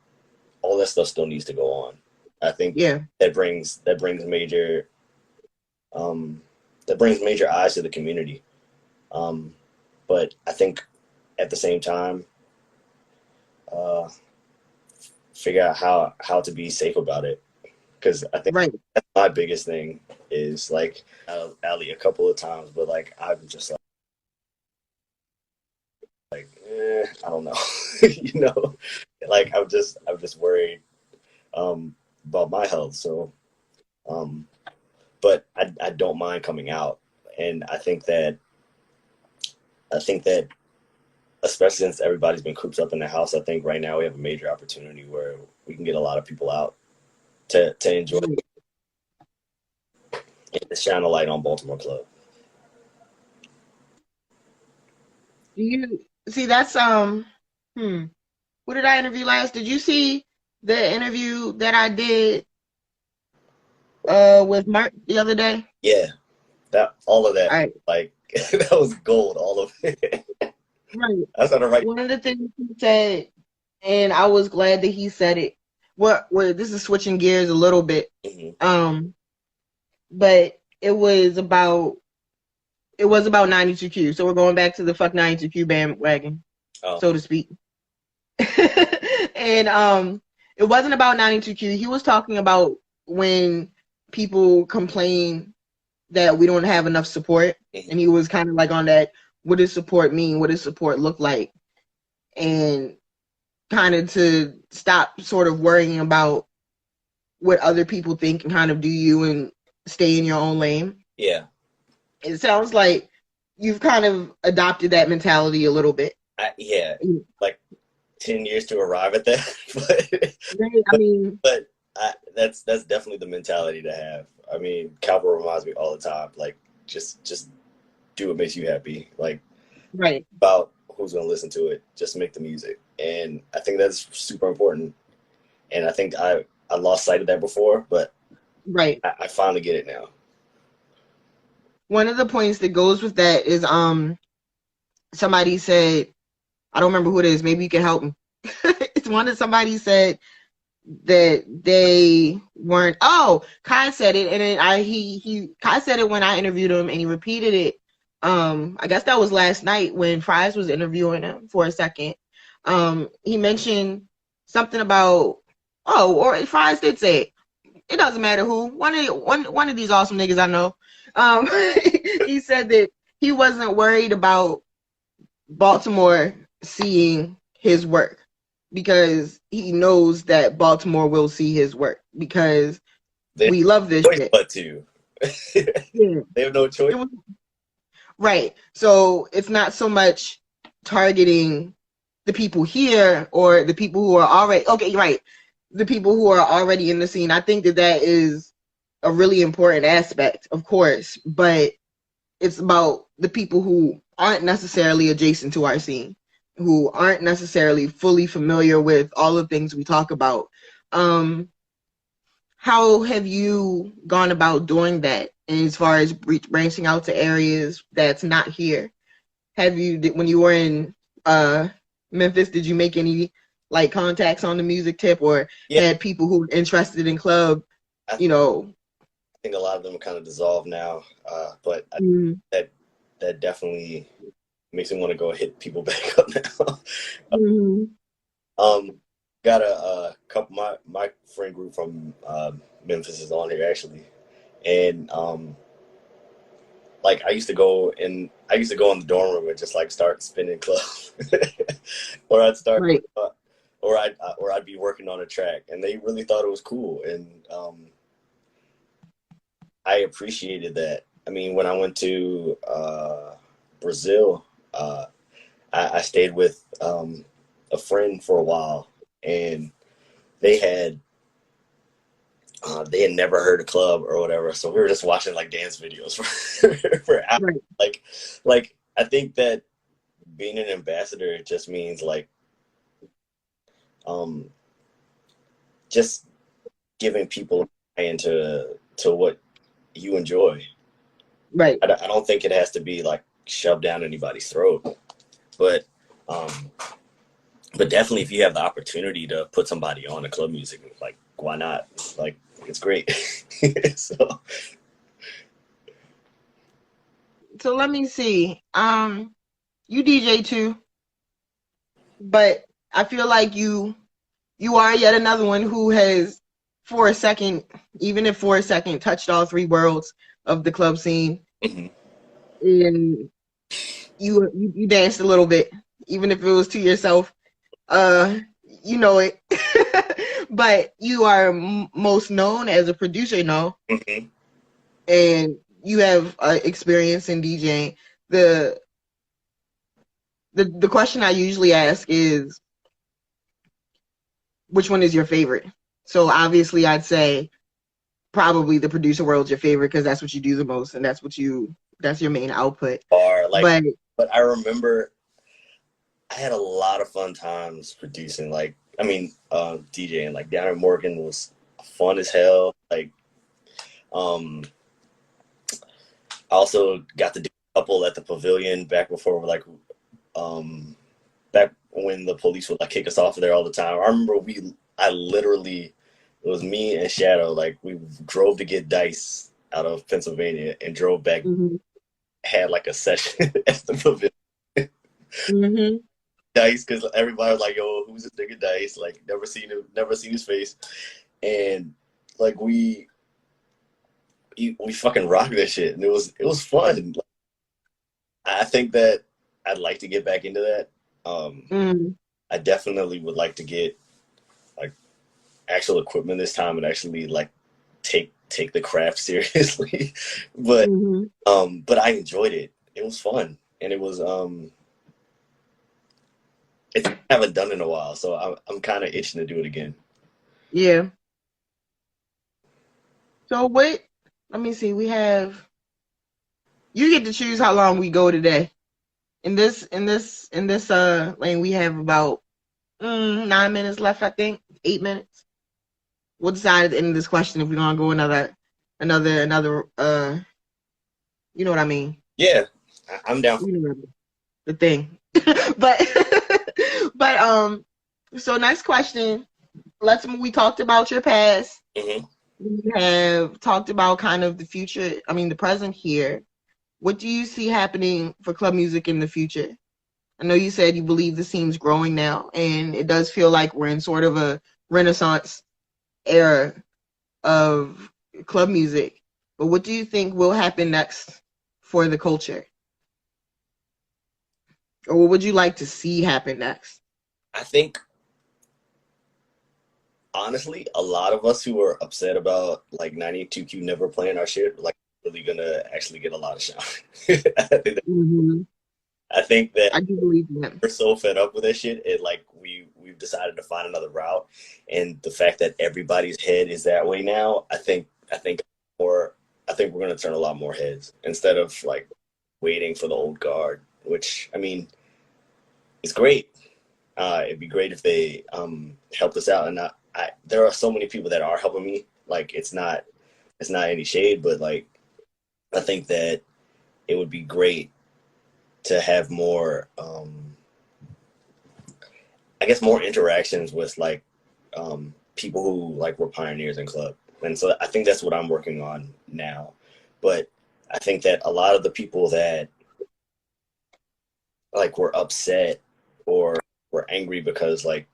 all that stuff still needs to go on. I think that brings major eyes to the community. But I think at the same time, figure out how to be safe about it. Because I think that's my biggest thing is like Ali a couple of times, but like I'm just like I don't know. Like I'm just worried about my health. So but I don't mind coming out, and I think that especially since everybody's been cooped up in the house, I think right now we have a major opportunity where we can get a lot of people out to enjoy and to shine a light on Baltimore Club. Do you see that's who did I interview last? Did you see the interview that I did with Mark the other day? Yeah. All of that. Right. Like that was gold, all of it. Right. That's not right. One of the things he said, and I was glad that he said it. Well, this is switching gears a little bit. Mm-hmm. But it was about 92Q. So we're going back to the fuck 92Q bandwagon, so to speak. And it wasn't about 92Q. He was talking about when people complain that we don't have enough support, and he was kind of like on that, what does support mean? What does support look like? And kind of to stop sort of worrying about what other people think and kind of do you and stay in your own lane. Yeah. It sounds like you've kind of adopted that mentality a little bit. Yeah, like 10 years to arrive at that. I mean, but that's definitely the mentality to have. I mean, Cowboy reminds me all the time, like just do what makes you happy. Like, right. about who's gonna listen to it, just make the music. And I think that's super important. And I think I lost sight of that before, but Right. I finally get it now. One of the points that goes with that is somebody said, I don't remember who it is, maybe you can help me. It's one that somebody said that they weren't, Kai said it, and then Kai said it when I interviewed him, and he repeated it. I guess that was last night when Fries was interviewing him for a second. He mentioned something about, or Fries did say it. It doesn't matter who. One of these awesome niggas I know. He said that he wasn't worried about Baltimore seeing his work because he knows that Baltimore will see his work because we love this shit. But to. Yeah. They have no choice. Right. So it's not so much targeting the people here or the people who are already, the people who are already in the scene. I think that is a really important aspect, of course, but it's about the people who aren't necessarily adjacent to our scene, who aren't necessarily fully familiar with all the things we talk about. How have you gone about doing that as far as branching out to areas that's not here? When you were in Memphis, did you make any like contacts on the music tip or had people who were interested in club, I think a lot of them are kind of dissolved now, but that definitely makes me want to go hit people back up now. Got a couple. My friend group from Memphis is on here actually, and like I used to go in the dorm room and just like start spinning club, or I'd start, or I'd be working on a track, and they really thought it was cool, and I appreciated that. I mean, when I went to Brazil, I stayed with a friend for a while, and they had never heard of club or whatever, so we were just watching like dance videos for hours. Like I think that being an ambassador just means like just giving people into what you enjoy. Right. I don't think it has to be like shoved down anybody's throat, but definitely if you have the opportunity to put somebody on a club music, like why not? Like it's great. So let me see. You DJ too, but I feel like you are yet another one who has for a second touched all three worlds of the club scene. Mm-hmm. And you danced a little bit, even if it was to yourself. You know it. But you are most known as a producer now. Mm-hmm. And you have experience in DJing. The question I usually ask is, which one is your favorite? So obviously I'd say probably the producer world's your favorite because that's what you do the most and that's your main output. But I remember I had a lot of fun times producing. Like, I mean, DJing. Like, down in Morgan was fun as hell. Like, I also got to do a couple at the Pavilion back before, like, back when the police would like kick us off of there all the time. I remember it was me and Shadow. Like, we drove to get dice out of Pennsylvania and drove back. Mm-hmm. Had like a session at the Pavilion. Mm-hmm. Dice, because everybody was like, "Yo, who's this nigga Dice?" Like, never seen his face, and like we fucking rocked that shit, and it was fun. I think that I'd like to get back into that. I definitely would like to get like actual equipment this time and actually like take the craft seriously. But but I enjoyed it. It was fun, and it was I haven't done it in a while, so I'm kind of itching to do it again. Yeah. So what? Let me see. We have. You get to choose how long we go today. In this lane, we have about 9 minutes left. I think 8 minutes. We'll decide at the end of this question if we're gonna go another. You know what I mean? Yeah, I'm down. You know the thing, but So next question. We talked about your past. Mm-hmm. We have talked about kind of the future. I mean, the present here. What do you see happening for club music in the future? I know you said you believe the scene's growing now, and it does feel like we're in sort of a renaissance era of club music. But what do you think will happen next for the culture? Or what would you like to see happen next? I think, honestly, a lot of us who are upset about like 92Q never playing our shit, like, really gonna actually get a lot of shine. I think that I do believe that. We're so fed up with that shit. We've decided to find another route, and the fact that everybody's head is that way now, I think we're gonna turn a lot more heads instead of like waiting for the old guard. Which, I mean, it's great. It'd be great if they helped us out, and there are so many people that are helping me. Like, it's not any shade, but like, I think that it would be great to have more, I guess, more interactions with like people who like were pioneers in club. And so I think that's what I'm working on now. But I think that a lot of the people that like were upset or were angry because like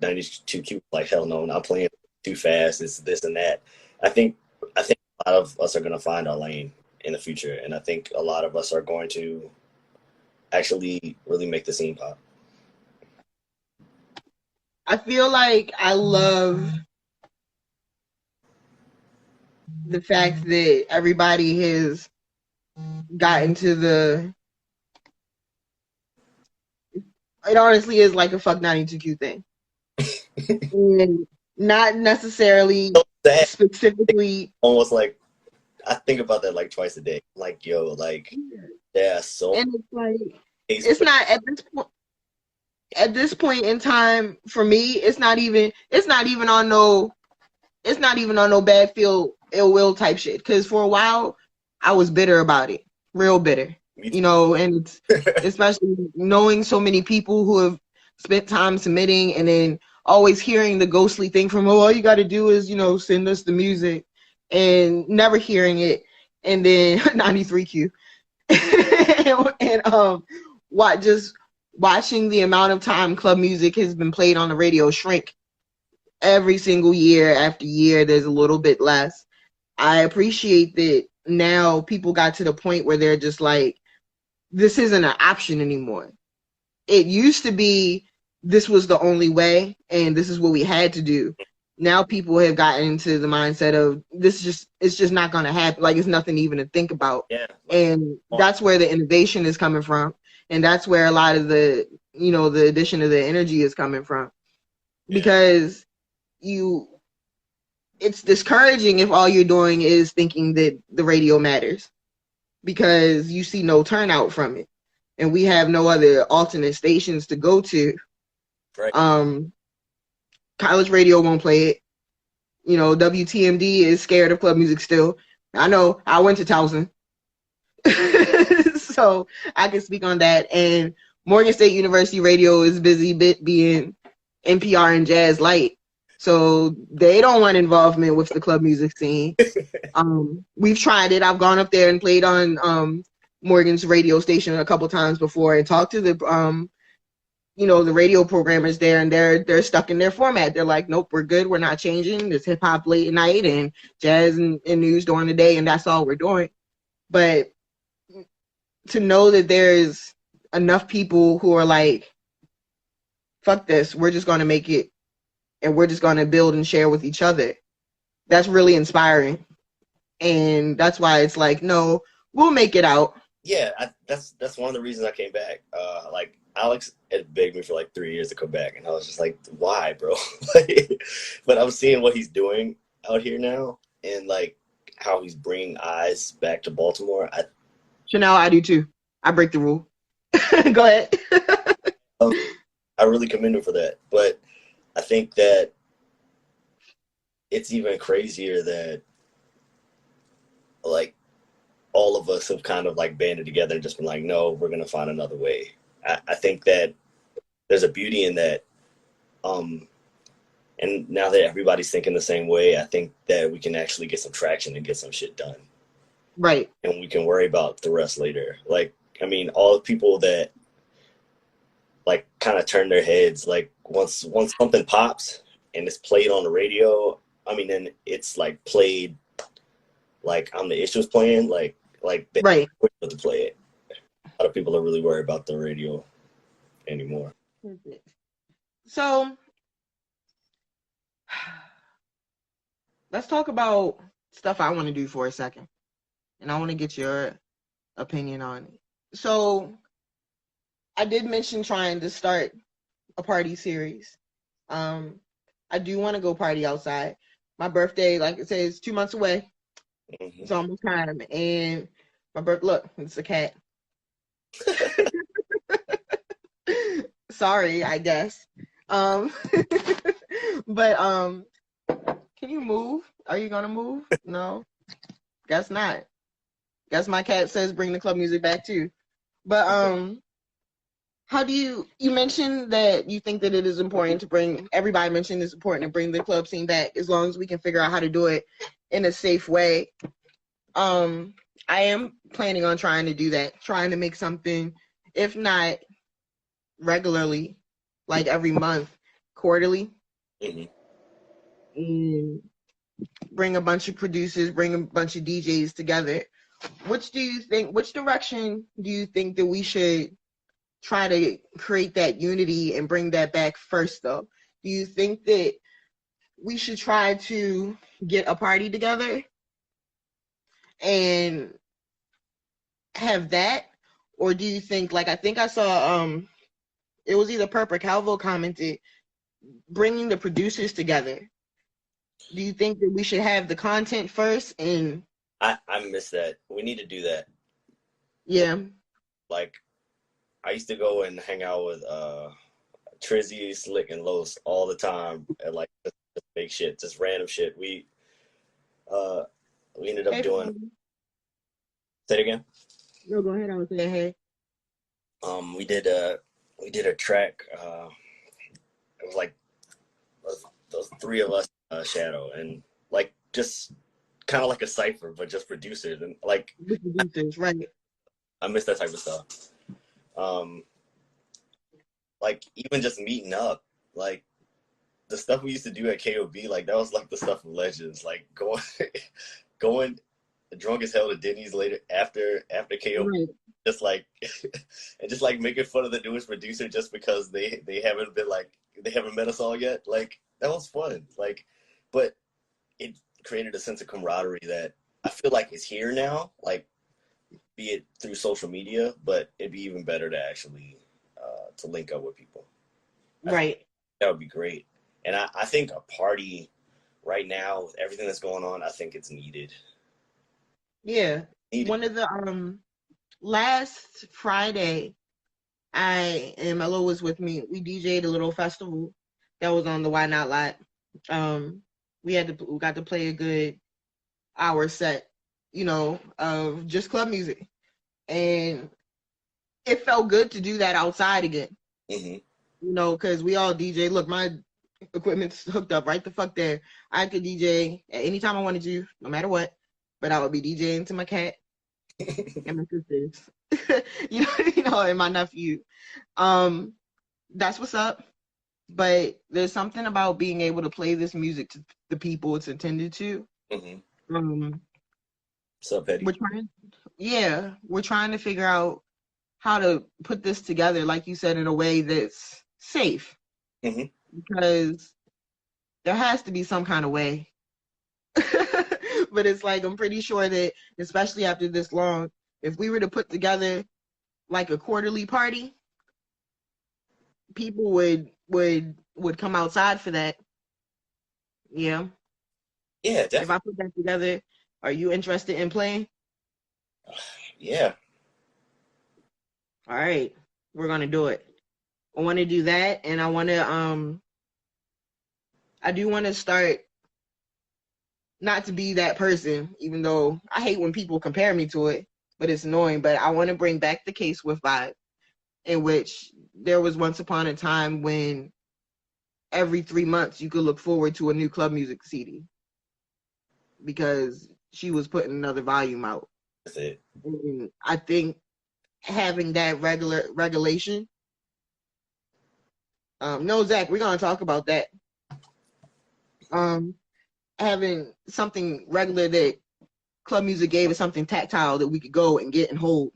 92Q, like, hell no, not playing too fast, it's this and that. I think a lot of us are going to find our lane in the future, and I think a lot of us are going to actually really make the scene pop. I feel like I love the fact that everybody has gotten to the. It honestly is like a fuck 92Q thing. And not necessarily specifically. Almost like, I think about that like twice a day. Like, yo, like, yeah, so. And it's like, it's not at this point in time for me. It's not even on no bad feel, ill will type shit. Because for a while I was bitter about it, real bitter. You know, and it's especially knowing so many people who have spent time submitting and then always hearing the ghostly thing from, oh, all you got to do is, you know, send us the music, and never hearing it. And then 93Q and just watching the amount of time club music has been played on the radio shrink every single year after year. There's a little bit less. I appreciate that now people got to the point where they're just like, this isn't an option anymore. It used to be this was the only way and this is what we had to do. Now people have gotten into the mindset of it's just not going to happen. Like, it's nothing even to think about. Yeah. And that's where the innovation is coming from. And that's where a lot of the, you know, the addition of the energy is coming from. Yeah. Because it's discouraging if all you're doing is thinking that the radio matters, because you see no turnout from it. And we have no other alternate stations to go to. Right. College radio won't play it. You know, WTMD is scared of club music still. I know, I went to Towson. So I can speak on that. And Morgan State University radio is busy being NPR and Jazz Light. So they don't want involvement with the club music scene. We've tried it. I've gone up there and played on Morgan's radio station a couple times before and talked to the you know, the radio programmers there, and they're stuck in their format. They're like, nope, we're good. We're not changing. It's hip hop late at night and jazz and news during the day, and that's all we're doing. But to know that there's enough people who are like, fuck this, we're just going to make it, and we're just going to build and share with each other, that's really inspiring. And that's why it's like, no, we'll make it out. Yeah, that's one of the reasons I came back. Like Alex had begged me for like 3 years to come back, and I was just like, why, bro? Like, but I'm seeing what he's doing out here now, and like how he's bringing eyes back to Baltimore. Chanel, I do too. I break the rule. Go ahead. I really commend him for that. But I think that it's even crazier that like all of us have kind of like banded together and just been like, no, we're gonna find another way. I think that there's a beauty in that. And now that everybody's thinking the same way, I think that we can actually get some traction and get some shit done. Right. And we can worry about the rest later. Like, I mean, all the people that like kind of turn their heads, like once something pops and it's played on the radio, I mean, then it's like played like on the issues playing, like they right to play it. A lot of people are really worried about the radio anymore. So let's talk about stuff I want to do for a second, and I want to get your opinion on it. So I did mention trying to start a party series. I do want to go party outside. My birthday, like I said, is 2 months away. Mm-hmm. It's almost time. And my look, it's a cat. Sorry, I guess. But can you move? Are you gonna move? No, guess not. Guess my cat says bring the club music back too. But how do you mentioned that you think that it is important to bring, everybody mentioned it's important to bring the club scene back as long as we can figure out how to do it in a safe way. I am planning on trying to do that, trying to make something, if not regularly, like every month, quarterly, and bring a bunch of producers, bring a bunch of DJs together. Which direction do you think that we should try to create that unity and bring that back first, though? Do you think that we should try to get a party together and have that? Or do you think, like, I think I saw, it was either Perp or Calvo commented, bringing the producers together. Do you think that we should have the content first? And I miss that. We need to do that. Yeah. Like, I used to go and hang out with Trizzy, Slick, and Los all the time, and like just big shit, just random shit. We ended up doing. Say it again. No, go ahead. I was saying, hey. We did a track. It was like those three of us, Shadow, and like just kind of like a cipher, but just producers and like producers, right? I miss that type of stuff. Like even just meeting up, like the stuff we used to do at KOB, like that was like the stuff of legends. Like going drunk as hell to Denny's later after KOB, right. Just like and just like making fun of the newest producer just because they haven't met us all yet. Like that was fun. Like, but it created a sense of camaraderie that I feel like is here now. Like, be it through social media, but it'd be even better to actually to link up with people. Right. That would be great. And I think a party right now with everything that's going on, I think it's needed. Yeah. One of the last Friday, I and Mello was with me. We DJ'd a little festival that was on the Why Not lot. We got to play a good hour set, of just club music, and it felt good to do that outside again. Because we all DJ. Look, my equipment's hooked up right the fuck there. I could DJ at any time I wanted to, no matter what. But I would be DJing to my cat and my sisters, and my nephew. That's what's up. But there's something about being able to play this music to the people it's intended to. So petty. We're trying to figure out how to put this together, like you said, in a way that's safe. Because there has to be some kind of way. But it's like, I'm pretty sure that, especially after this long, if we were to put together like a quarterly party, people would come outside for that. Yeah. Yeah, definitely. If I put that together, are you interested in playing? Yeah. All right, we're gonna do it. I want to do that, and I do want to start, not to be that person, even though I hate when people compare me to it, but it's annoying. But I want to bring back the case with vibe, in which there was once upon a time when every 3 months you could look forward to a new club music CD because she was putting another volume out. That's it. And I think having that regulation. No, Zach, we're gonna talk about that. Having something regular that club music gave us, something tactile that we could go and get and hold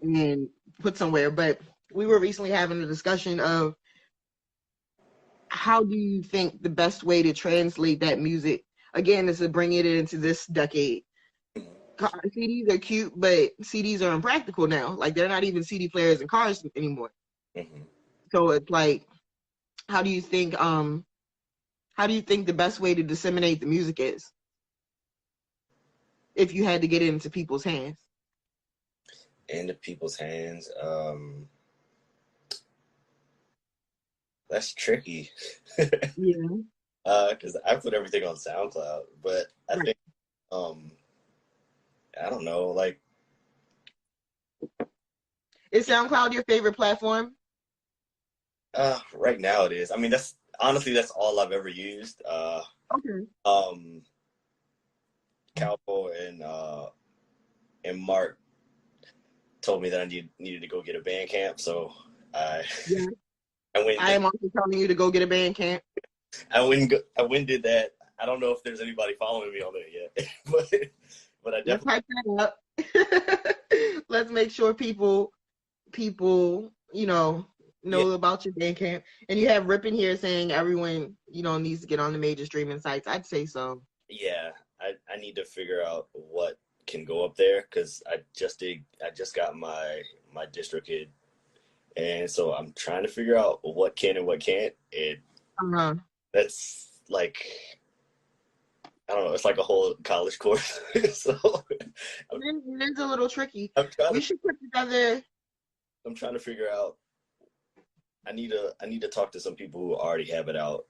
and put somewhere. But we were recently having a discussion of how do you think the best way to translate that music, again, is to bring it into this decade. CDs are cute, but CDs are impractical now. Like, they're not even CD players in cars anymore. So it's like, how do you think the best way to disseminate the music is, if you had to get it into people's hands? Into people's hands, that's tricky. Yeah. Because I put everything on SoundCloud, but I think, I don't know, like. Is SoundCloud your favorite platform? Right now it is. I mean, that's all I've ever used. Okay. Calvo and Mark told me that I needed to go get a Bandcamp, so I am also telling you to go get a Bandcamp. I went and did that. I don't know if there's anybody following me on there yet, but I definitely. Let's hype that up. Let's make sure people know about your Bandcamp. And you have Rip in here saying everyone needs to get on the major streaming sites. I'd say so. Yeah, I need to figure out what can go up there, because I just got my DistroKid, and so I'm trying to figure out what can and what can't. That's like, I don't know, it's like a whole college course. So it is a little tricky. I'm trying to figure out. I need to talk to some people who already have it out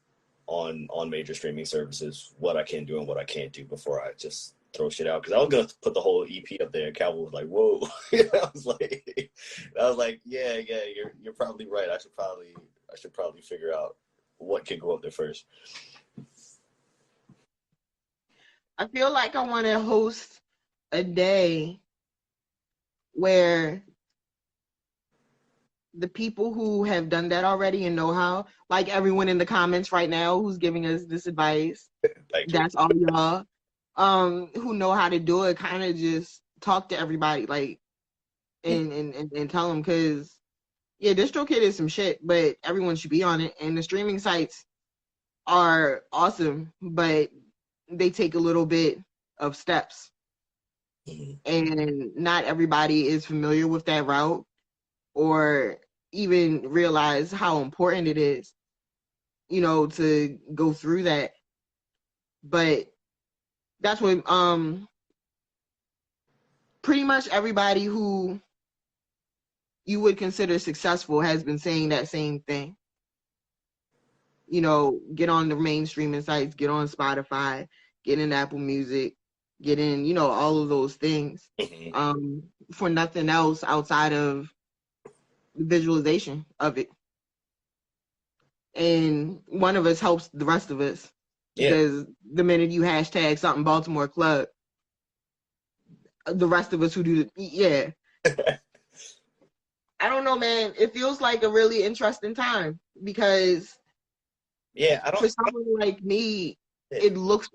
on major streaming services, what I can do and what I can't do, before I just throw shit out. Because I was gonna put the whole EP up there, and Calvin was like, "Whoa!" I was like, "Yeah, you're probably right. I should probably figure out what can go up there first." I feel like I want to host a day where the people who have done that already and know how, like everyone in the comments right now who's giving us this advice, that's all y'all, who know how to do it, kind of just talk to everybody, like, and tell them, because DistroKid is some shit, but everyone should be on it, and the streaming sites are awesome, but they take a little bit of steps, and not everybody is familiar with that route, or even realize how important it is, to go through that. But that's what pretty much everybody who you would consider successful has been saying that same thing. Get on the mainstreaming sites, get on Spotify, get in Apple Music, get in, all of those things, for nothing else outside of visualization of it. And one of us helps the rest of us, because the minute you hashtag something Baltimore Club, the rest of us who do I don't know, man. It feels like a really interesting time, because for someone like me, it looks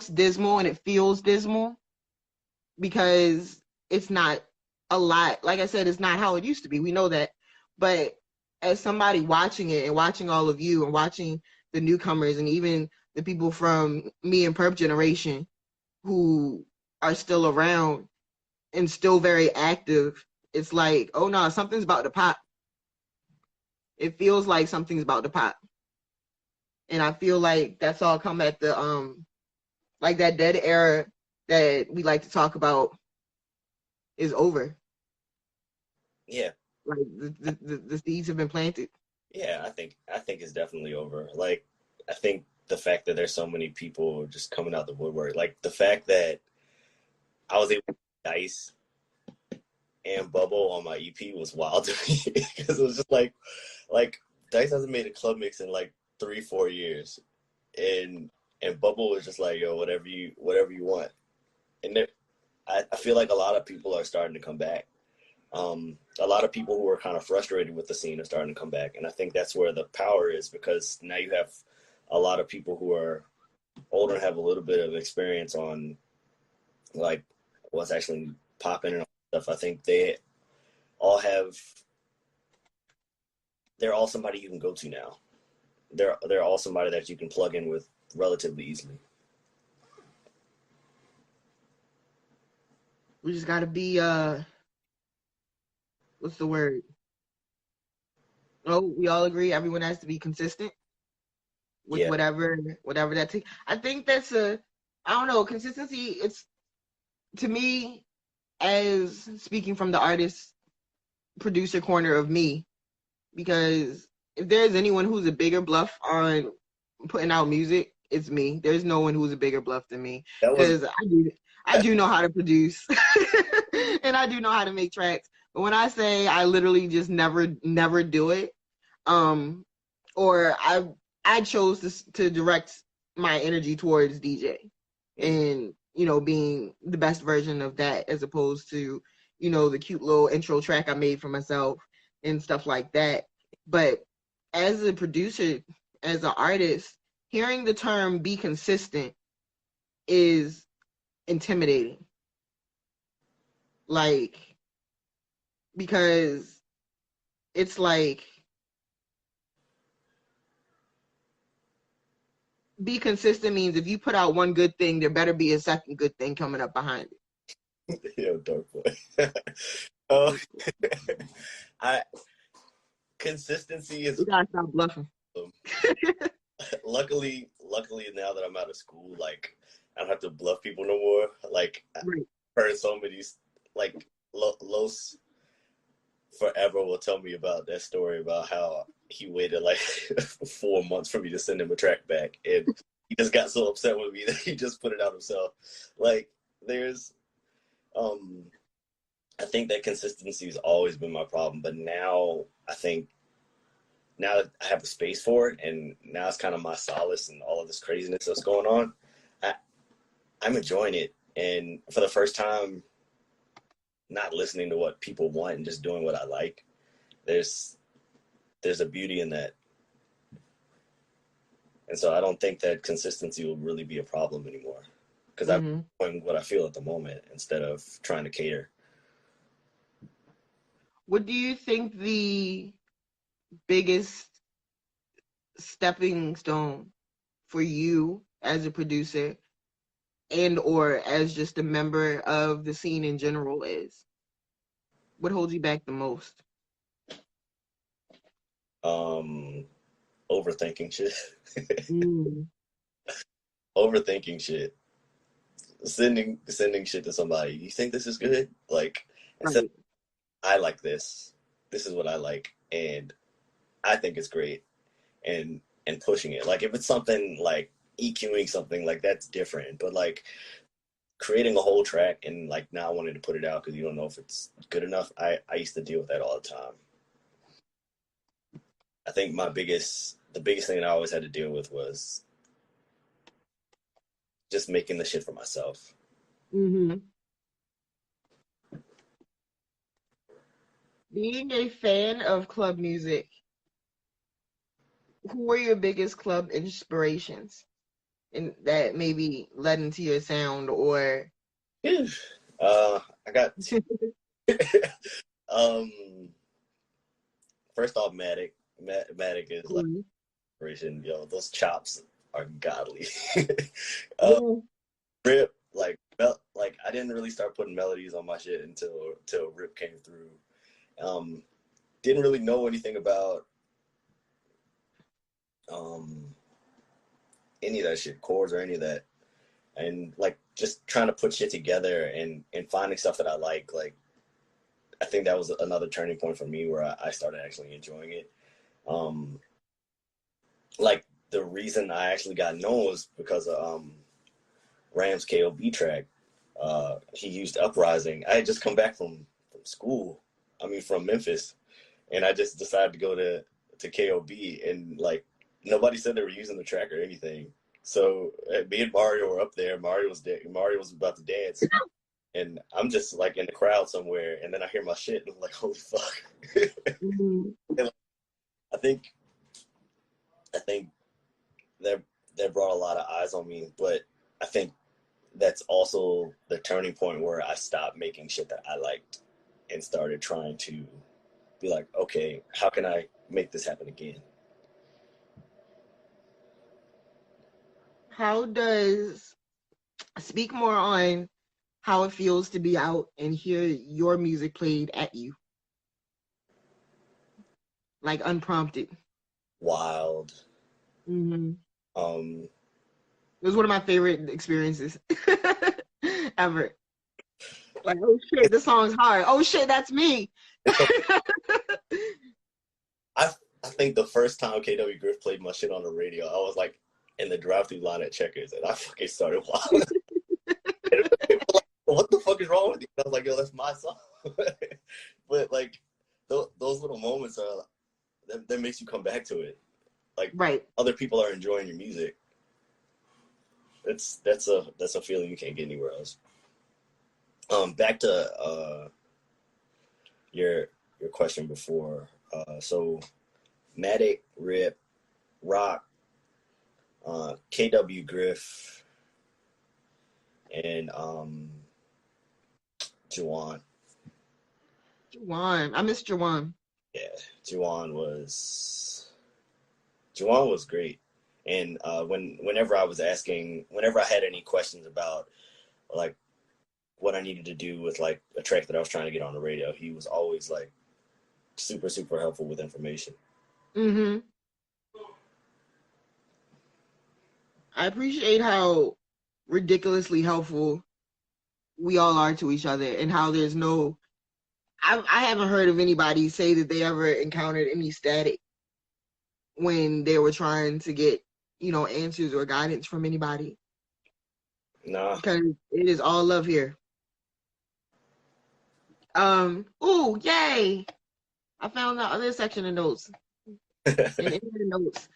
dismal, and it feels dismal, because it's not a lot. Like I said, it's not how it used to be. We know that. But as somebody watching it, and watching all of you, and watching the newcomers, and even the people from me and Perp generation who are still around, and still very active, it's like, oh no, something's about to pop. It feels like something's about to pop. And I feel like that's all come at the like that dead era that we like to talk about is over. Yeah. Like the seeds have been planted. Yeah, I think it's definitely over. Like, I think the fact that there's so many people just coming out the woodwork, like the fact that I was able to Dice and Bubble on my EP was wild to me because it was just like Dice hasn't made a club mix in like 3-4 years, and Bubble was just like, yo, whatever you want, and I feel like a lot of people are starting to come back. A lot of people who are kind of frustrated with the scene are starting to come back, and I think that's where the power is, because now you have a lot of people who are older and have a little bit of experience on like what's actually popping and stuff. I think they're all somebody you can go to now. They're all somebody that you can plug in with relatively easily. We just gotta be what's the word? Oh, we all agree everyone has to be consistent with whatever that takes. I think that's I don't know, consistency, it's, to me, as speaking from the artist producer corner of me, because if there's anyone who's a bigger bluff on putting out music, it's me. There's no one who's a bigger bluff than me, because I do know how to produce and I do know how to make tracks. But when I say I literally just never do it, or I chose to direct my energy towards DJ and, you know, being the best version of that, as opposed to, you know, the cute little intro track I made for myself and stuff like that. But as a producer, as an artist, hearing the term be consistent is intimidating. Like, because it's like, be consistent means if you put out one good thing, there better be a second good thing coming up behind it. Yo, dark boy. Consistency is. You gotta stop bluffing. Luckily, now that I'm out of school, like, I don't have to bluff people no more. Like, Right. I've heard so many, like, Los forever will tell me about that story about how he waited like 4 months for me to send him a track back, and he just got so upset with me that he just put it out himself. Like, there's, I think that consistency has always been my problem, but now I think now that I have the space for it, and now it's kind of my solace and all of this craziness that's going on, I'm enjoying it. And for the first time, not listening to what people want and just doing what I like, there's a beauty in that. And so I don't think that consistency will really be a problem anymore, because I'm doing what I feel at the moment instead of trying to cater. What do you think the biggest stepping stone for you as a producer and or as just a member of the scene in general is? What holds you back the most? Overthinking shit. Overthinking shit. Sending shit to somebody. You think this is good? Like, instead, I like this. This is what I like, and I think it's great. And pushing it. Like, if it's something like EQing something, like, that's different. But like creating a whole track and like not wanting to put it out because you don't know if it's good enough, I used to deal with that all the time. I think the biggest thing that I always had to deal with was just making the shit for myself. Being a fan of club music, who were your biggest club inspirations and that maybe led into your sound? Or I got first off, Matic is like inspiration. Yo, those chops are godly. Rip, like like I didn't really start putting melodies on my shit until Rip came through. Didn't really know anything about any of that shit, chords or any of that, and like just trying to put shit together and finding stuff that I like I think that was another turning point for me where I started actually enjoying it. Like the reason I actually got known was because of Ram's KOB track. He used Uprising. I had just come back from school, from Memphis, and I just decided to go to KOB, and like nobody said they were using the track or anything. So me and Mario were up there. Mario was about to dance, and I'm just like in the crowd somewhere, and then I hear my shit, and I'm like, holy fuck. Mm-hmm. And, like, I think that brought a lot of eyes on me, but I think that's also the turning point where I stopped making shit that I liked and started trying to be like, okay, how can I make this happen again? Speak more on how it feels to be out and hear your music played at you, like unprompted. Wild. Mm-hmm. It was one of my favorite experiences ever. Like, oh shit, this song's hard. Oh shit, that's me. I think the first time KW Griff played my shit on the radio, I was like in the drive-through line at Checkers, and I fucking started wilding. What the fuck is wrong with you? And I was like, yo, that's my song. But like those little moments are that makes you come back to it. Like, right, other people are enjoying your music. That's a feeling you can't get anywhere else. Back to your question before. So Matic, Rip, Rock, KW Griff, and Juwan. I miss Juwan. Yeah, Juwan was great. And whenever I had any questions about like what I needed to do with like a track that I was trying to get on the radio, he was always like super, super helpful with information. Mm-hmm. I appreciate how ridiculously helpful we all are to each other, and how there's no, I haven't heard of anybody say that they ever encountered any static when they were trying to get, answers or guidance from anybody. Nah. Because it is all love here. Ooh, yay! I found the other section of notes. And in the notes,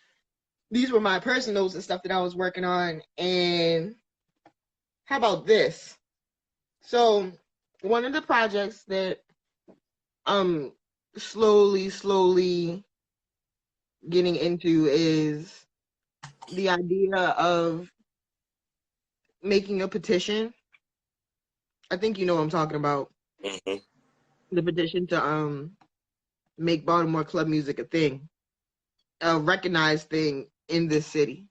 these were my personal notes and stuff that I was working on. And how about this? So one of the projects that slowly getting into is the idea of making a petition. I think you know what I'm talking about. Mm-hmm. The petition to make Baltimore club music a thing, a recognized thing in this city.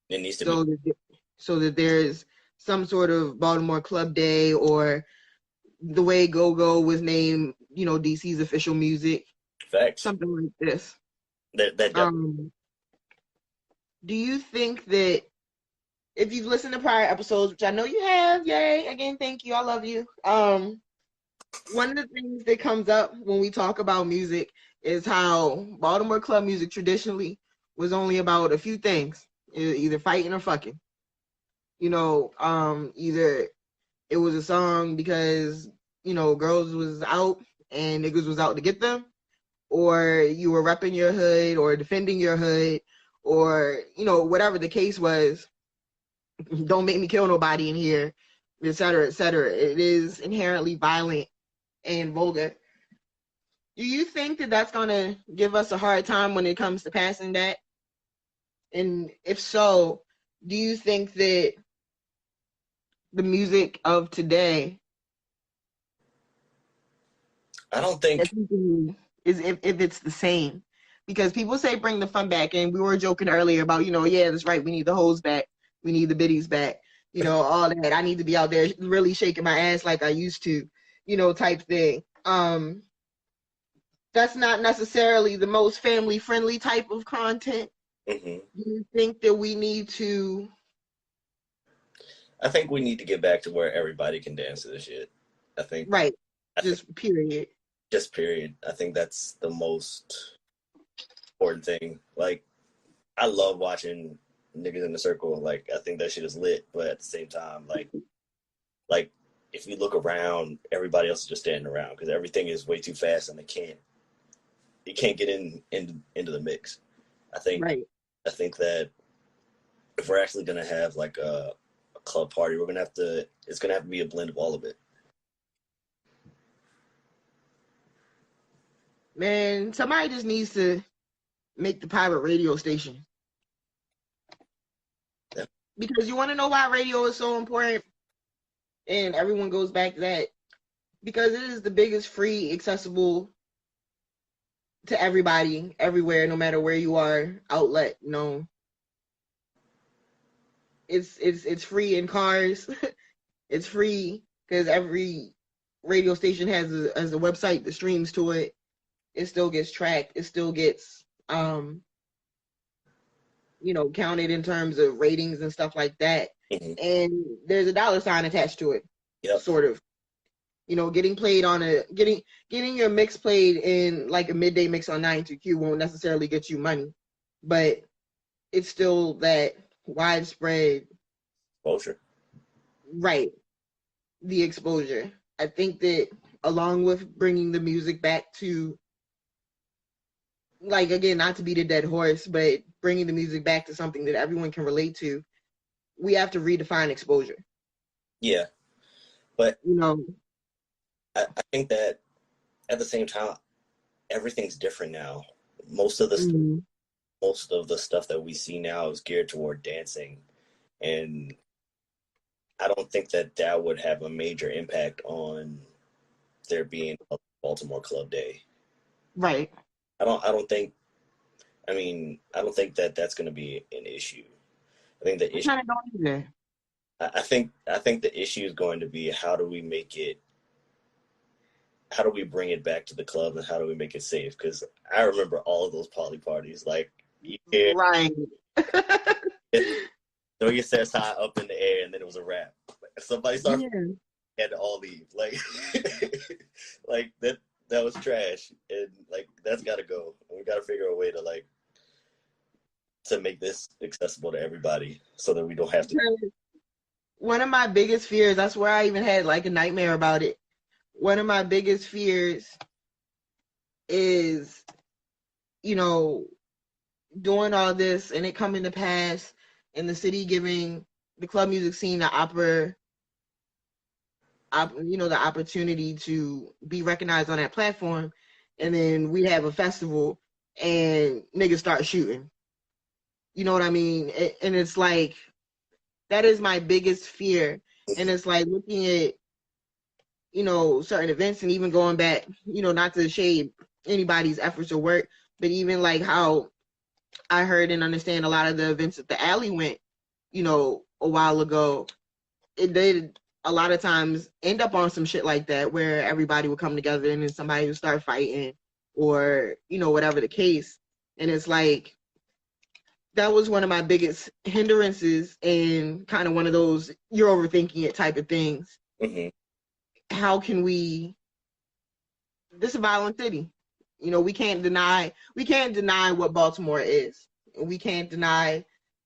It needs to be so that there's some sort of Baltimore Club Day, or the way Go-Go was named, DC's official music. Facts. Something like this. That do you think that if you've listened to prior episodes, which I know you have, yay, again, thank you, I love you. One of the things that comes up when we talk about music is how Baltimore club music traditionally was only about a few things, either fighting or fucking. Either it was a song because, girls was out and niggas was out to get them, or you were repping your hood or defending your hood, or, whatever the case was. Don't make me kill nobody in here, et cetera, et cetera. It is inherently violent and vulgar. Do you think that that's going to give us a hard time when it comes to passing that? And if so, do you think that the music of today, I don't think is if it's the same? Because people say bring the fun back, and we were joking earlier about, yeah, that's right, we need the hoes back, we need the biddies back. all that. I need to be out there really shaking my ass like I used to, type thing. That's not necessarily the most family friendly type of content. Mm-hmm. Do you think that we need to? I think we need to get back to where everybody can dance to this shit. Right. Period. Just period. I think that's the most important thing. Like, I love watching niggas in the circle. Like, I think that shit is lit, but at the same time, like if you look around, everybody else is just standing around because everything is way too fast and you can't get into the mix. I think that if we're actually gonna have like a club party, it's gonna have to be a blend of all of it. Man, somebody just needs to make the pirate radio station. Yeah. Because you want to know why radio is so important? And everyone goes back to that. Because it is the biggest free, accessible to everybody, everywhere, no matter where you are, outlet. It's free in cars. It's free because every radio station has a website that streams to it. It still gets tracked. It still gets, counted in terms of ratings and stuff like that. Mm-hmm. And there's a dollar sign attached to it. Yep. Sort of. Getting played on getting your mix played in like a midday mix on 92Q won't necessarily get you money, but it's still that widespread exposure. Right. The exposure. I think that along with bringing the music back to, like, again, not to beat a dead horse, but bringing the music back to something that everyone can relate to, we have to redefine exposure. Yeah. But, I think that at the same time, everything's different now. Most of the stuff that we see now is geared toward dancing. And I don't think that would have a major impact on there being a Baltimore Club Day. Right. I don't think that that's going to be an issue. I think the issue. I think the issue is going to be how do we bring it back to the club and how do we make it safe? Because I remember all of those poly parties. Like, right. Throw your sets high up in the air, and then it was a wrap. Somebody started, had to all leave. Like, like that was trash, and like that's got to go. And we got to figure a way to make this accessible to everybody, so that we don't have to. One of my biggest fears. That's where I even had like a nightmare about it. One of my biggest fears is, doing all this and it coming to pass and the city giving the club music scene the opportunity to be recognized on that platform. And then we have a festival and niggas start shooting. You know what I mean? And it's like, that is my biggest fear. And it's like looking at, certain events and even going back, not to shade anybody's efforts or work, but even like how I heard and understand a lot of the events that the Alley went, a while ago, it did a lot of times end up on some shit like that where everybody would come together and then somebody would start fighting or, whatever the case. And it's like, that was one of my biggest hindrances and kind of one of those you're overthinking it type of things. Mm-hmm. How can this is a violent city. We can't deny what Baltimore is. We can't deny,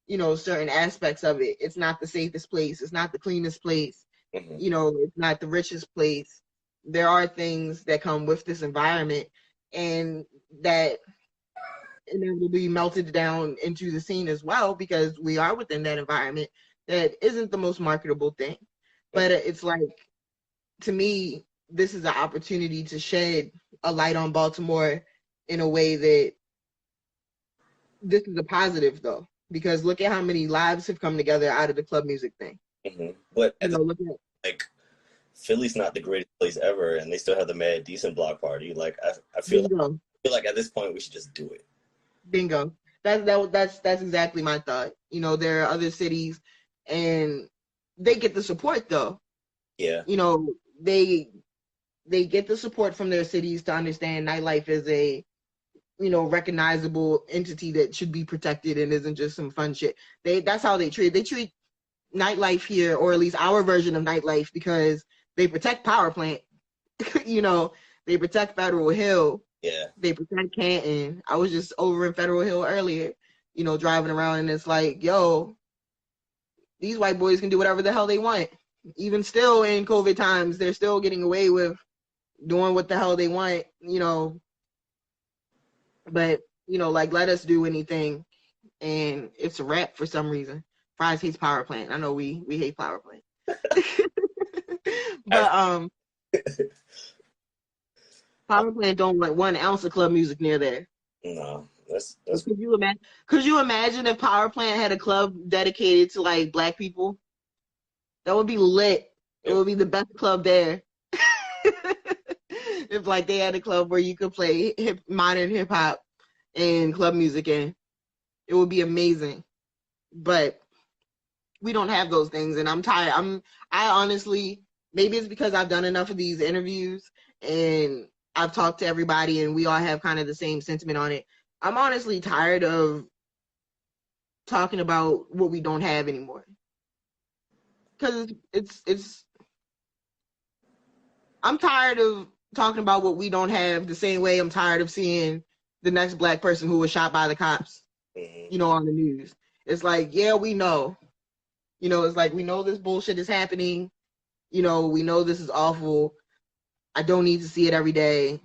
certain aspects of it. It's not the safest place. It's not the cleanest place. Mm-hmm. It's not the richest place. There are things that come with this environment and that inevitably melted down into the scene as well because we are within that environment that isn't the most marketable thing. But it's like, to me, this is an opportunity to shed a light on Baltimore in a way that this is a positive, though, because look at how many lives have come together out of the club music thing. Mm-hmm. But like, Philly's not the greatest place ever, and they still have the Mad Decent block party. Like, I feel like at this point we should just do it. Bingo. That's exactly my thought. There are other cities, and they get the support though. Yeah. You know, they get the support from their cities to understand nightlife is a, you know, recognizable entity that should be protected and isn't just some fun shit. That's how they treat nightlife here, or at least our version of nightlife, because they protect Power Plant. You know, they protect Federal Hill. Yeah. They protect Canton. I was just over in Federal Hill earlier, you know, driving around, and it's like, yo, these white boys can do whatever the hell they want. Even still in COVID times, they're still getting away with doing what the hell they want, you know. But, you know, like, let us do anything, and it's a wrap for some reason. Fries hates Power Plant. I know we hate Power Plant. But Power Plant don't want 1 ounce of club music near there. No, that's Could you imagine if Power Plant had a club dedicated to like Black people? That would be lit. It would be the best club there. If like they had a club where you could play modern hip hop and club music in, it would be amazing. But we don't have those things, and I'm tired. I honestly, maybe it's because I've done enough of these interviews and I've talked to everybody and we all have kind of the same sentiment on it. I'm honestly tired of talking about what we don't have anymore. Because I'm tired of talking about what we don't have the same way I'm tired of seeing the next Black person who was shot by the cops, you know, on the news. It's like, yeah, we know. You know, it's like, we know this bullshit is happening. You know, we know this is awful. I don't need to see it every day.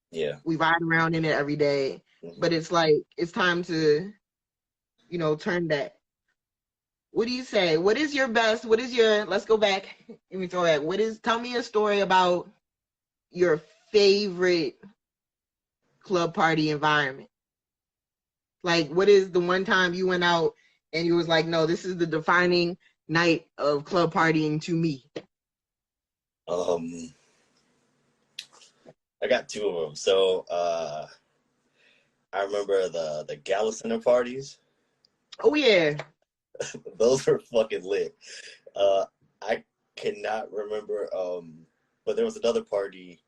Yeah. We ride around in it every day. But it's like, it's time to, you know, turn that. What do you say? Let's go back. Let me throw that. Tell me a story about your favorite club party environment. Like, what is the one time you went out and you was like, no, this is the defining night of club partying to me? I got 2 of them. So, I remember the Gala Center parties. Oh yeah. Those were fucking lit. I cannot remember, but there was another party.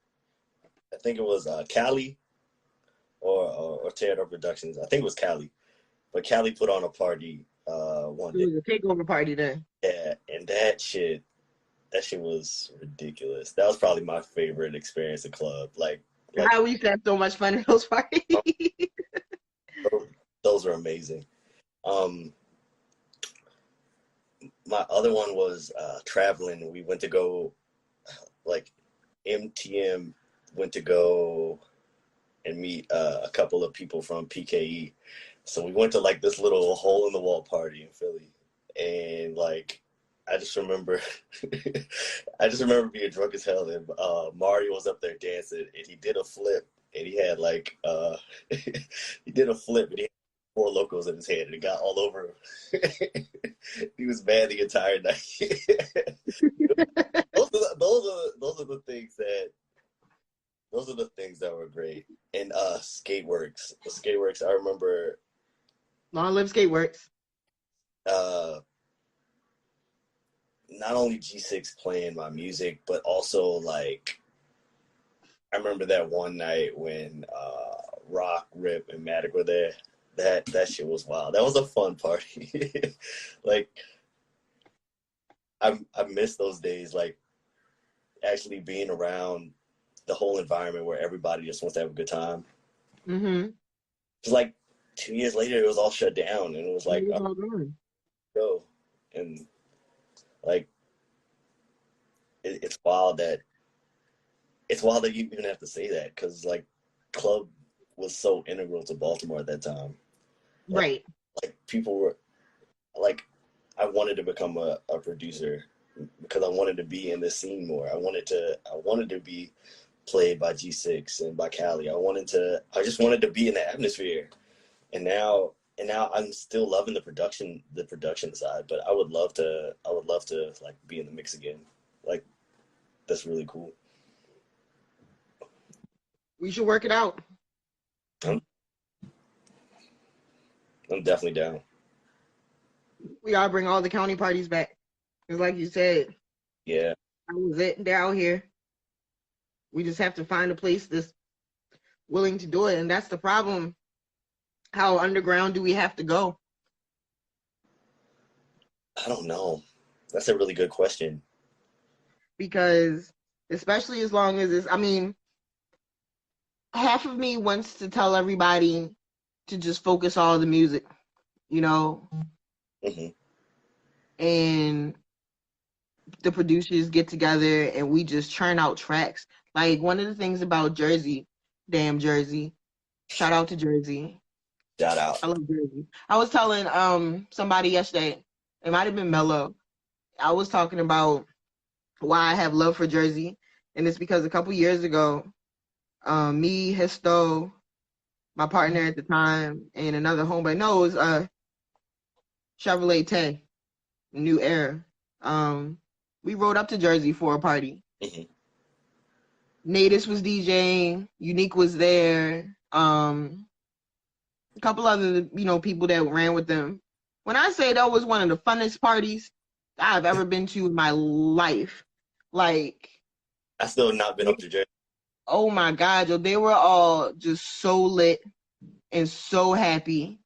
I think it was Cali or Tear It Up Productions. I think it was Cali, but Cali put on a party one day. It was a takeover party then. Yeah, and that shit was ridiculous. That was probably my favorite experience at club. Like how we used to have so much fun at those parties. Those are amazing. My other one was traveling. We went to go, like, MTM went to go and meet a couple of people from PKE. So we went to like this little hole in the wall party in Philly, and like I just remember being drunk as hell, and Mario was up there dancing, and he did a flip, and he had like he did a flip, and he had 4 locos in his hand, and it got all over him. He was mad the entire night. those are the things that were great. And Skateworks. I remember. Long live Skateworks. Not only G6 playing my music, but also like I remember that one night when Rock, Rip, and Matic were there. That shit was wild. That was a fun party. Like I miss those days, like actually being around the whole environment where everybody just wants to have a good time. Mm-hmm. It's like 2 years later, it was all shut down, and it was like, go. And like, it's wild that you even have to say that, because like, club was so integral to Baltimore at that time. Right. Like people were like, I wanted to become a producer because I wanted to be in the scene more. I wanted to be played by G6 and by Cali. I just wanted to be in the atmosphere. And now I'm still loving the production side, but I would love to like be in the mix again. Like, that's really cool. We should work it out. I'm definitely down. We gotta bring all the county parties back. It's like you said. Yeah. That was it. They're out here. We just have to find a place that's willing to do it, and that's the problem. How underground do we have to go? I don't know. That's a really good question. Because especially as long as it's, I mean, half of me wants to tell everybody to just focus on the music, you know, and the producers get together and we just churn out tracks. Like one of the things about Jersey, damn Jersey, shout out to Jersey. Shout out. I love Jersey. I was telling somebody yesterday, it might have been Mello. I was talking about why I have love for Jersey, and it's because a couple years ago, me, S.Dot, my partner at the time, and another homeboy, no, it was Chevrolet Tay, New Era. We rode up to Jersey for a party. Natus was DJing, Unique was there, a couple other, people that ran with them. When I say that was one of the funnest parties I've ever been to in my life, like I still have not been up to Jersey. Oh my God, yo, they were all just so lit and so happy.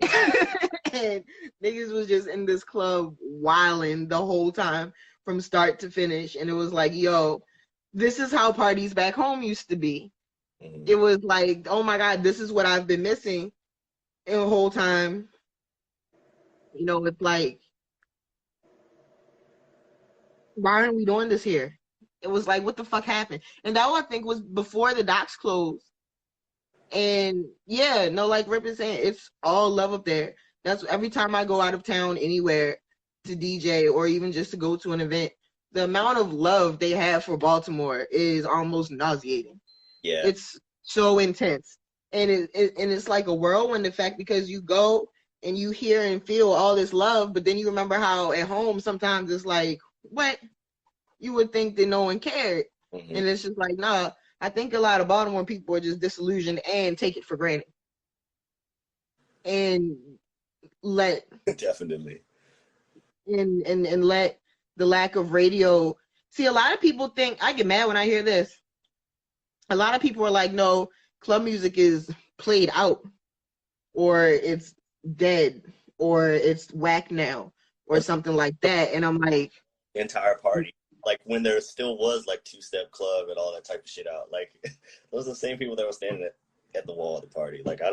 And niggas was just in this club wilding the whole time from start to finish. And it was like, yo, this is how parties back home used to be. It was like, oh my God, this is what I've been missing the whole time. It's like, why aren't we doing this here? It was like, what the fuck happened? And that one, I think, was before the docks closed. And yeah, no, like Rip is saying, it's all love up there. That's every time I go out of town anywhere to DJ or even just to go to an event, the amount of love they have for Baltimore is almost nauseating. Yeah. It's so intense. And it's like a whirlwind effect because you go and you hear and feel all this love, but then you remember how at home sometimes it's like, what? You would think that no one cared. And it's just like, nah, I think a lot of Baltimore people are just disillusioned and take it for granted. And let definitely and let the lack of radio. See, a lot of people think, I get mad when I hear this. A lot of people are like, no, club music is played out, or it's dead, or it's whack now, or something like that. And I'm like, the entire party, like when there still was like two-step club and all that type of shit out, like those are the same people that were standing at the wall at the party. Like I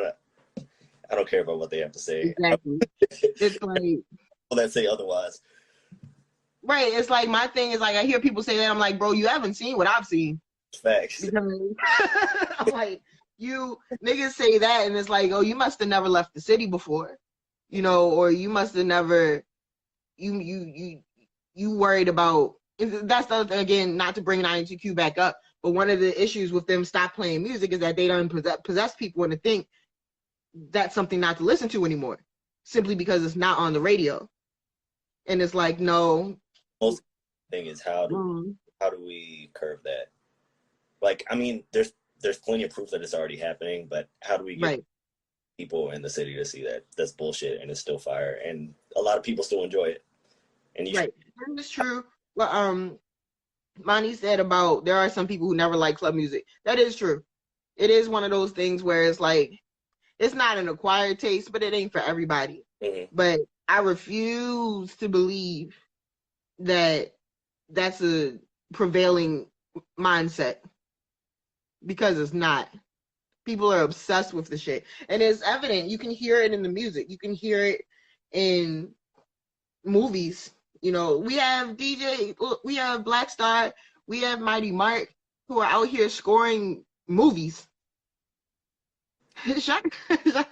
don't care about what they have to say. Exactly. It's like people that say otherwise. Right. It's like my thing is like I hear people say that, I'm like, bro, you haven't seen what I've seen. Facts. Because I'm like, you niggas say that and it's like, oh, you must have never left the city before, or you must have never you worried about. That's the other, again, not to bring 92Q back up, but one of the issues with them stop playing music is that they don't possess people into think that's something not to listen to anymore, simply because it's not on the radio. And it's like, no. Most thing is how do we curve that? Like, I mean, there's plenty of proof that it's already happening, but how do we get people in the city to see that that's bullshit and it's still fire, and a lot of people still enjoy it? And that is true. Well, Monty said about there are some people who never like club music. That is true. It is one of those things where it's like it's not an acquired taste, but it ain't for everybody. But I refuse to believe that that's a prevailing mindset, because it's not. People are obsessed with the shit, and it's evident. You can hear it in the music. You can hear it in movies. We have we have Black Star, we have Mighty Mark, who are out here scoring movies. Shut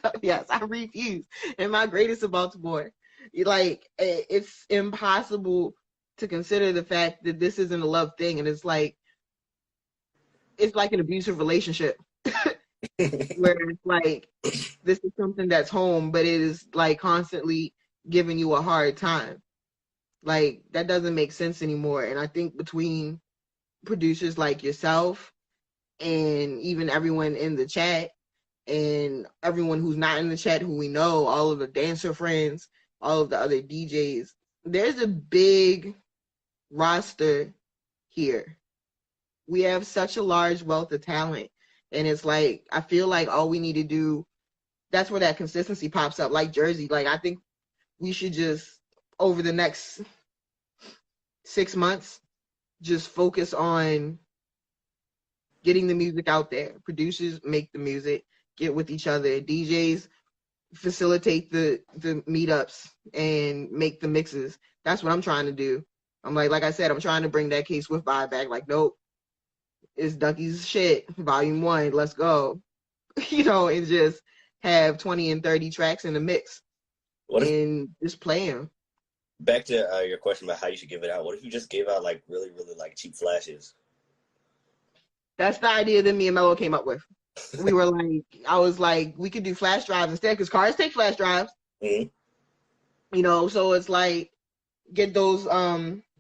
up. Yes, I refuse. And my greatest of Baltimore. Like, it's impossible to consider the fact that this isn't a love thing, and it's like an abusive relationship. Where it's like, this is something that's home, but it is like constantly giving you a hard time. Like, that doesn't make sense anymore. And I think between producers like yourself and even everyone in the chat and everyone who's not in the chat who we know, all of the dancer friends, all of the other DJs, there's a big roster here. We have such a large wealth of talent. And it's like, I feel like all we need to do, that's where that consistency pops up, like Jersey. Like, I think we should just, over the next 6 months, just focus on getting the music out there. Producers make the music, get with each other. DJs facilitate the meetups and make the mixes. That's what I'm trying to do. I'm like I said, I'm trying to bring that K-Swift vibe back. Like, nope, it's Ducky's shit, volume 1, let's go. And just have 20 and 30 tracks in the mix and just play them. Back to your question about how you should give it out. What if you just gave out like really, really like cheap flashes? That's the idea that me and Mello came up with. We were like, I was like, we could do flash drives instead because cars take flash drives. Mm-hmm. So it's like, get those,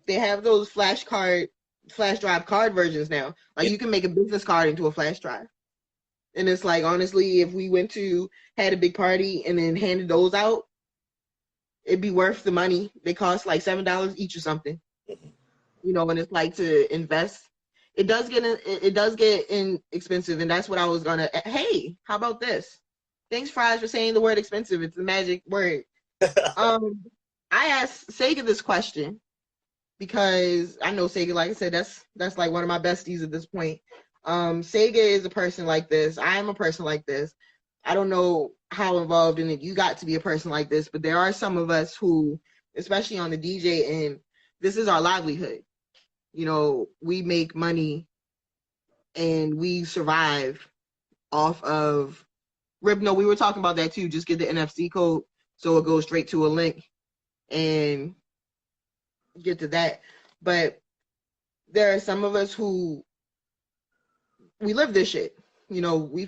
they have those flash drive card versions now. Like, you can make a business card into a flash drive. And it's like, honestly, if we had a big party and then handed those out, it'd be worth the money. They cost like $7 each or something. Mm-hmm. And it's like to invest. It does get expensive, and that's what I was gonna. Hey, how about this? Thanks, Fries, for saying the word expensive. It's the magic word. I asked Sega this question because I know Sega. Like I said, that's like one of my besties at this point. Sega is a person like this. I am a person like this. I don't know how involved in it you got to be a person like this, but there are some of us who, especially on the DJ end, this is our livelihood. We make money and we survive off of Rip. No, we were talking about that too. Just get the NFC code so it goes straight to a link and get to that. But there are some of us who we live this shit. We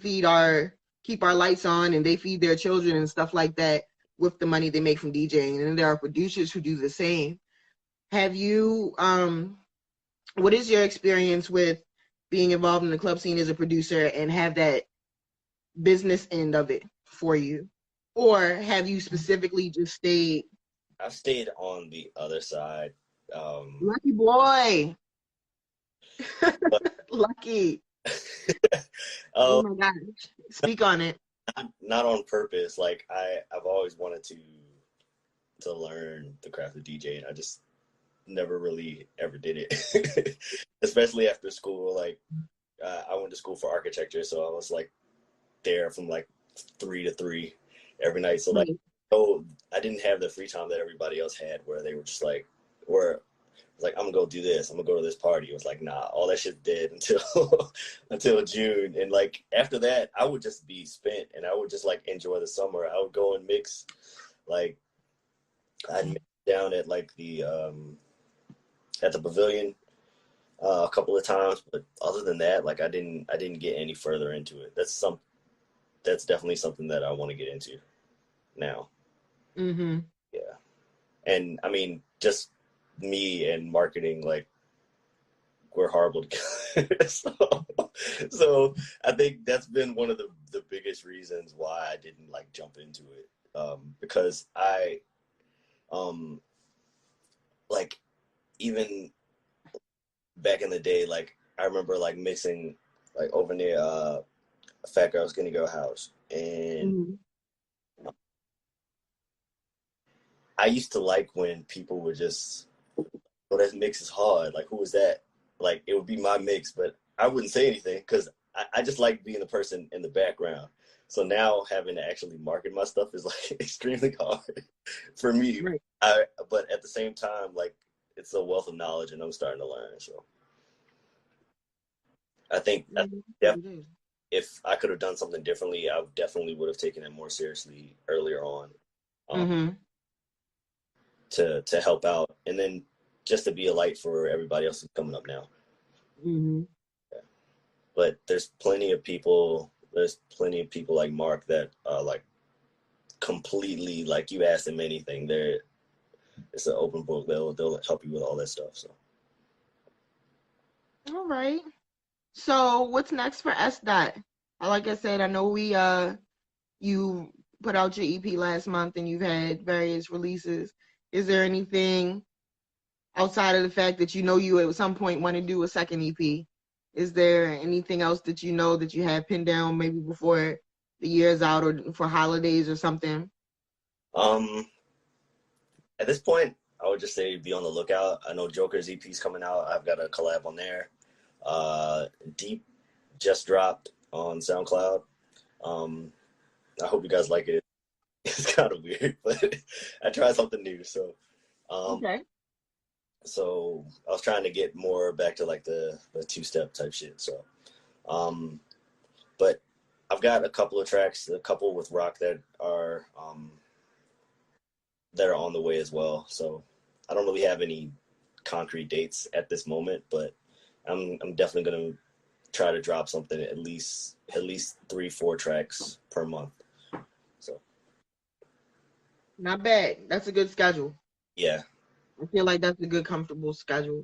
keep our lights on and they feed their children and stuff like that with the money they make from DJing. And then there are producers who do the same. Have you what is your experience with being involved in the club scene as a producer and have that business end of it for you? Or have you specifically just stayed? I've stayed on the other side. Lucky boy. Lucky. Oh my gosh. Speak on it. Not on purpose. Like I've always wanted to learn the craft of DJing. I just never really ever did it. Especially after school. Like I went to school for architecture, so I was like there from like 3 to 3 every night. So like, I didn't have the free time that everybody else had, where they were just like, I'm gonna go do this, I'm gonna go to this party. It was like, nah, all that shit's dead until June. And like after that, I would just be spent, and I would just like enjoy the summer. I would go and mix, like I'd mix down at like the Pavilion a couple of times, but other than that, like I didn't get any further into it. That's definitely something that I want to get into now. Mm-hmm. Yeah, and I mean, just me and marketing, like we're horrible together. so I think that's been one of the biggest reasons why I didn't like jump into it, because I like even back in the day, like I remember like mixing like over near Fat Girl Skinny Girl house, and I used to like when people would just, oh, that mix is hard. Like, who is that? Like, it would be my mix, but I wouldn't say anything because I just like being the person in the background. So now having to actually market my stuff is like extremely hard for me. Right. But at the same time, like it's a wealth of knowledge, and I'm starting to learn. So I think if I could have done something differently, I definitely would have taken it more seriously earlier on. To help out, and then just to be a light for everybody else who's coming up now. Mm-hmm. Yeah. But there's plenty of people like Mark that are like completely, like you ask them anything, it's an open book. They'll help you with all that stuff. So all right. So what's next for S.Dot? Like I said, I know you put out your EP last month and you've had various releases. Is there anything outside of the fact that you know you at some point want to do a second EP? Is there anything else that you know that you have pinned down maybe before the year's out or for holidays or something? At this point, I would just say be on the lookout. I know Joker's EP's coming out. I've got a collab on there. Deep just dropped on SoundCloud. I hope you guys like it. It's kind of weird, but I tried something new. So, Okay. So I was trying to get more back to like the two-step type shit. So, but I've got a couple of tracks, a couple with rock that are on the way as well. So I don't really have any concrete dates at this moment, but I'm definitely gonna try to drop something at least 3-4 tracks per month. So not bad. That's a good schedule. Yeah. I feel like that's a good, comfortable schedule.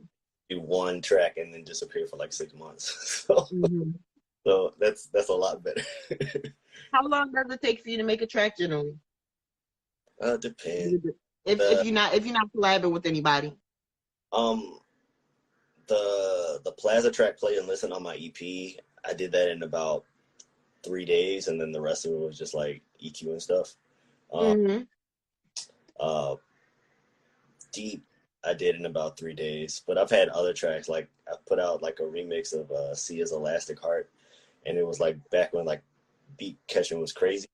Do one track and then disappear for like 6 months. So that's a lot better. How long does it take for you to make a track generally? Depends. If you're not collabing with anybody. The Plaza track play and listen on my EP, I did that in about 3 days, and then the rest of it was just like EQ and stuff. Deep, I did in about 3 days, but I've had other tracks, like I put out like a remix of Sia's Elastic Heart, and it was like back when like beat catching was crazy,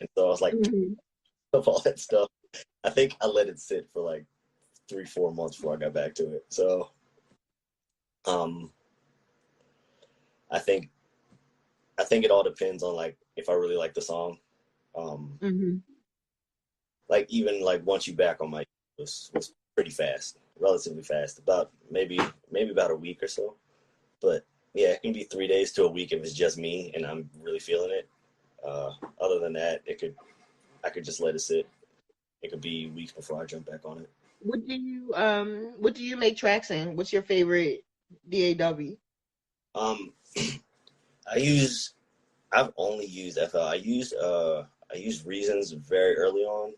and so I was like of all that stuff. I think I let it sit for like 3-4 months before I got back to it. So I think it all depends on like if I really like the song. Like even like once you back on my was pretty fast, relatively fast, about maybe about a week or so. But yeah, it can be 3 days to a week if it's just me and I'm really feeling it. Other than that, I could just let it sit. It could be weeks before I jump back on it. What do you make tracks in? What's your favorite DAW? I've only used FL. I used Reasons very early on,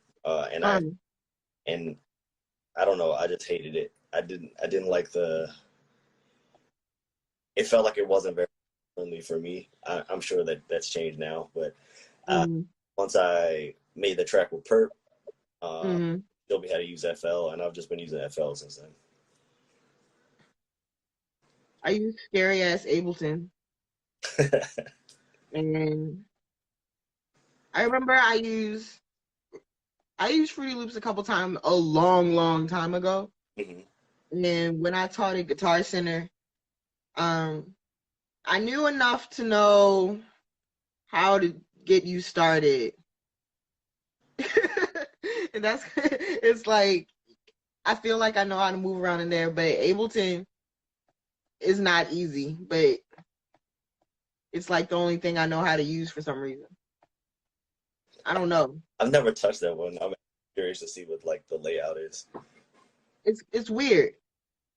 and I don't know, I just hated it. I didn't like it felt like it wasn't very friendly for me. I'm sure that's changed now, but once I made the track with Perp, showed me how to use FL, and I've just been using FL since then. I use scary ass Ableton. And I remember I used Fruity Loops a couple times a long time ago. And then when I taught at Guitar Center, I knew enough to know how to get you started. And it's like, I feel like I know how to move around in there, but Ableton is not easy, but it's like the only thing I know how to use for some reason. I don't know. I've never touched that one. I'm curious to see what like the layout is. It's weird.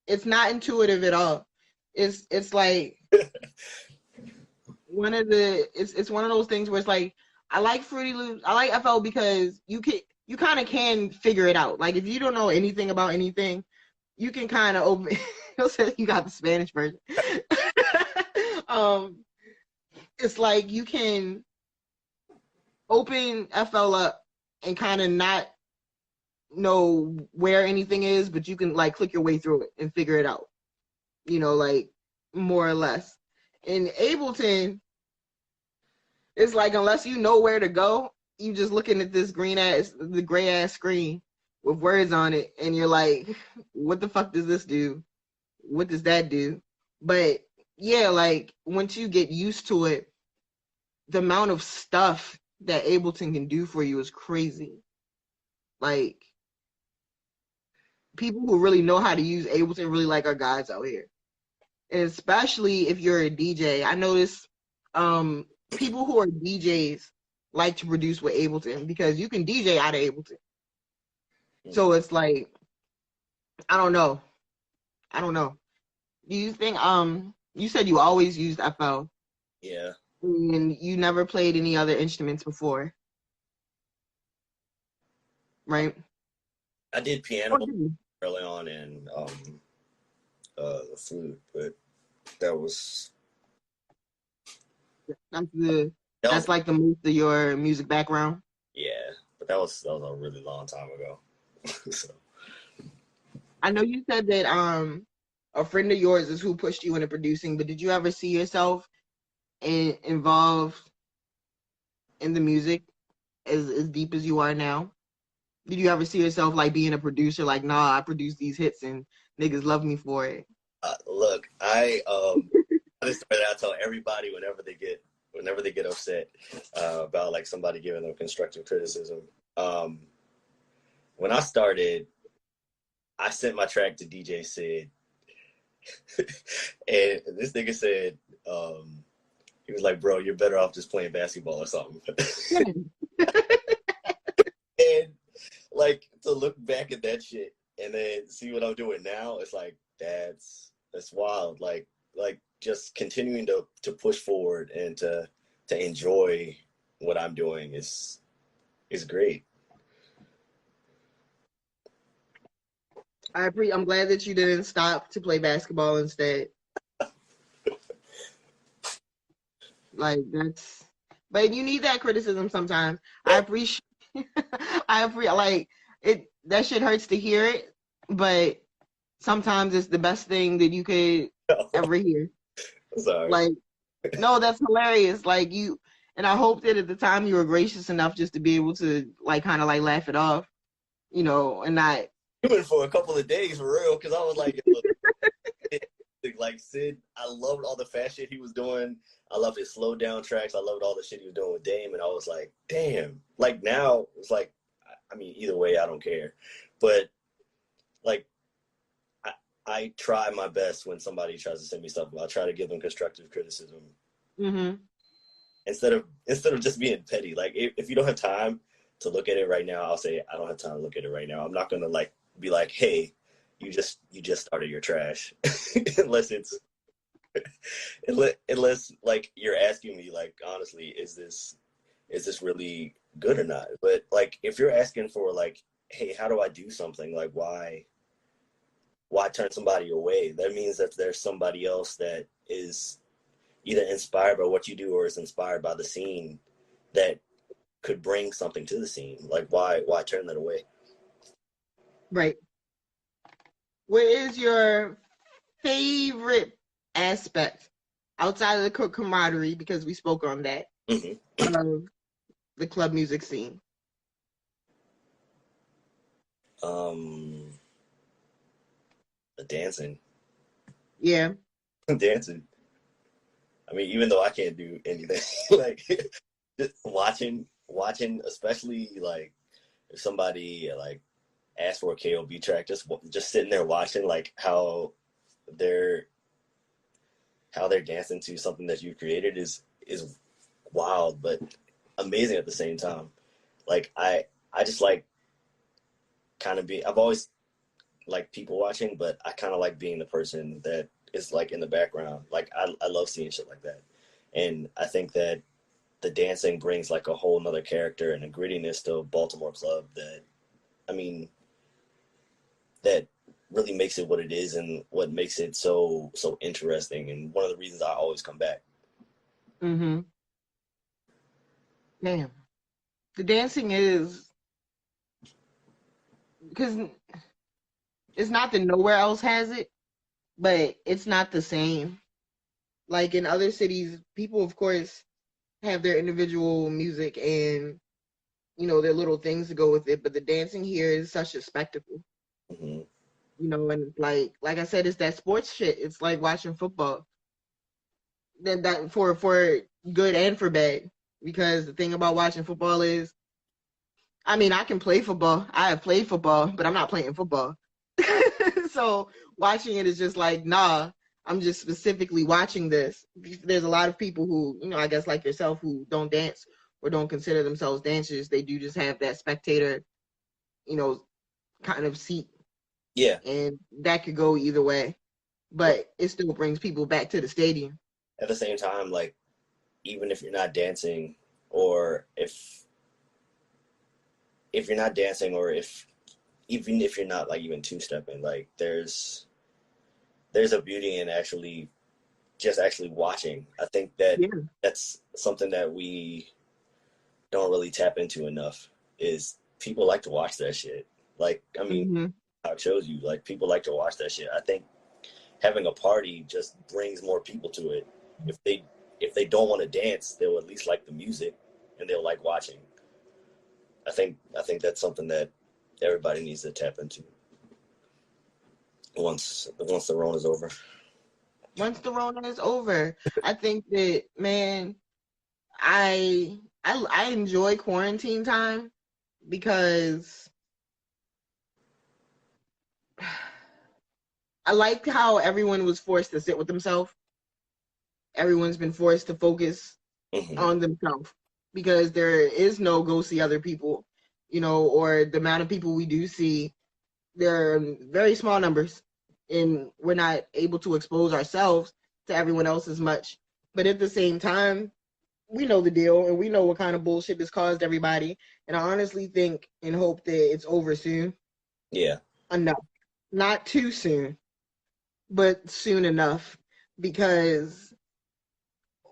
It's not intuitive at all. It's like it's one of those things where it's like, I like Fruity Loops, I like FL because you kind of can figure it out. Like if you don't know anything about anything, you can kind of open. You'll say you got the Spanish version. It's like you can open FL up and kind of not know where anything is, but you can like click your way through it and figure it out. You know, like more or less. In Ableton, it's like unless you know where to go, you just looking at this the gray ass screen with words on it, and you're like, what the fuck does this do? What does that do? But yeah, like once you get used to it, the amount of stuff that Ableton can do for you is crazy. Like people who really know how to use Ableton really like our guys out here. And especially if you're a DJ. I notice people who are DJs like to produce with Ableton because you can DJ out of Ableton. So it's like, I don't know. Do you think you said you always used FL? Yeah. And you never played any other instruments before, right? I did piano early on and the flute, but that was that's like the most of your music background. Yeah, but that was a really long time ago. So. I know you said that a friend of yours is who pushed you into producing, but did you ever see yourself involved in the music as deep as you are now? Did you ever see yourself like being a producer? Like, nah, I produce these hits and niggas love me for it. Look, I this story that I tell everybody whenever they get upset about like somebody giving them constructive criticism. When I started, I sent my track to DJ Sid, and this nigga said, he was like, "Bro, you're better off just playing basketball or something." And like to look back at that shit and then see what I'm doing now, it's like that's wild. Like just continuing to push forward and to enjoy what I'm doing is great. I'm glad that you didn't stop to play basketball instead. But you need that criticism sometimes. I appreciate like it. That shit hurts to hear it, but sometimes it's the best thing that you could ever hear. Sorry. Like, no, that's hilarious. Like and I hope that at the time you were gracious enough just to be able to like kind of like laugh it off, and not. Even for a couple of days for real, because I was like, like Sid, I loved all the fast shit he was doing. I loved his slow down tracks. I loved all the shit he was doing with Dame, and I was like, damn. Like now, it's like, I mean, either way, I don't care. But like, I try my best when somebody tries to send me stuff. I try to give them constructive criticism instead of just being petty. Like if you don't have time to look at it right now, I'll say I don't have time to look at it right now. I'm not gonna like be like, hey, you just started your trash, unless like you're asking me like honestly, is this really good or not? But like if you're asking for like, hey, how do I do something? Like why turn somebody away? That means that there's somebody else that is either inspired by what you do or is inspired by the scene that could bring something to the scene. Like why turn that away? Right. What is your favorite aspect outside of the camaraderie, because we spoke on that, of the club music scene? The dancing. Yeah. Dancing. I mean, even though I can't do anything, like just watching, especially like if somebody like asks for a KOB track, just sitting there watching like how they're dancing to something that you created is wild, but amazing at the same time. Like I just like kind of I've always liked people watching, but I kind of like being the person that is like in the background. Like I love seeing shit like that. And I think that the dancing brings like a whole nother character and a grittiness to Baltimore Club that, I mean, that really makes it what it is and what makes it so interesting. And one of the reasons I always come back. Damn. The dancing is, because it's not that nowhere else has it, but it's not the same. Like in other cities, people of course have their individual music and their little things to go with it, but the dancing here is such a spectacle. And like I said, it's that sports shit. It's like watching football. Then that for good and for bad, because the thing about watching football is, I mean, I can play football. I have played football, but I'm not playing football. So watching it is just like, nah, I'm just specifically watching this. There's a lot of people who, I guess like yourself, who don't dance or don't consider themselves dancers. They do just have that spectator, kind of seat. Yeah. And that could go either way, but it still brings people back to the stadium. At the same time, like, even if you're not dancing, or if you're not dancing, or if even if you're not like even two-stepping, like there's a beauty in actually watching. I think that Yeah. that's something that we don't really tap into enough. Is people like to watch that shit. Like, I mean, Mm-hmm. how it shows you, like people like to watch that shit. I think having a party just brings more people to it. If they don't want to dance, they'll at least like the music and they'll like watching. I think that's something that everybody needs to tap into once the run is over. Once the Rona is over, I think that, man, I enjoy quarantine time because I like how everyone was forced to sit with themselves. Everyone's been forced to focus on themselves because there is no go see other people, or the amount of people we do see, they're very small numbers, and we're not able to expose ourselves to everyone else as much. But at the same time, we know the deal and we know what kind of bullshit this caused everybody. And I honestly think and hope that it's over soon. Yeah. Enough. Not too soon, but soon enough. Because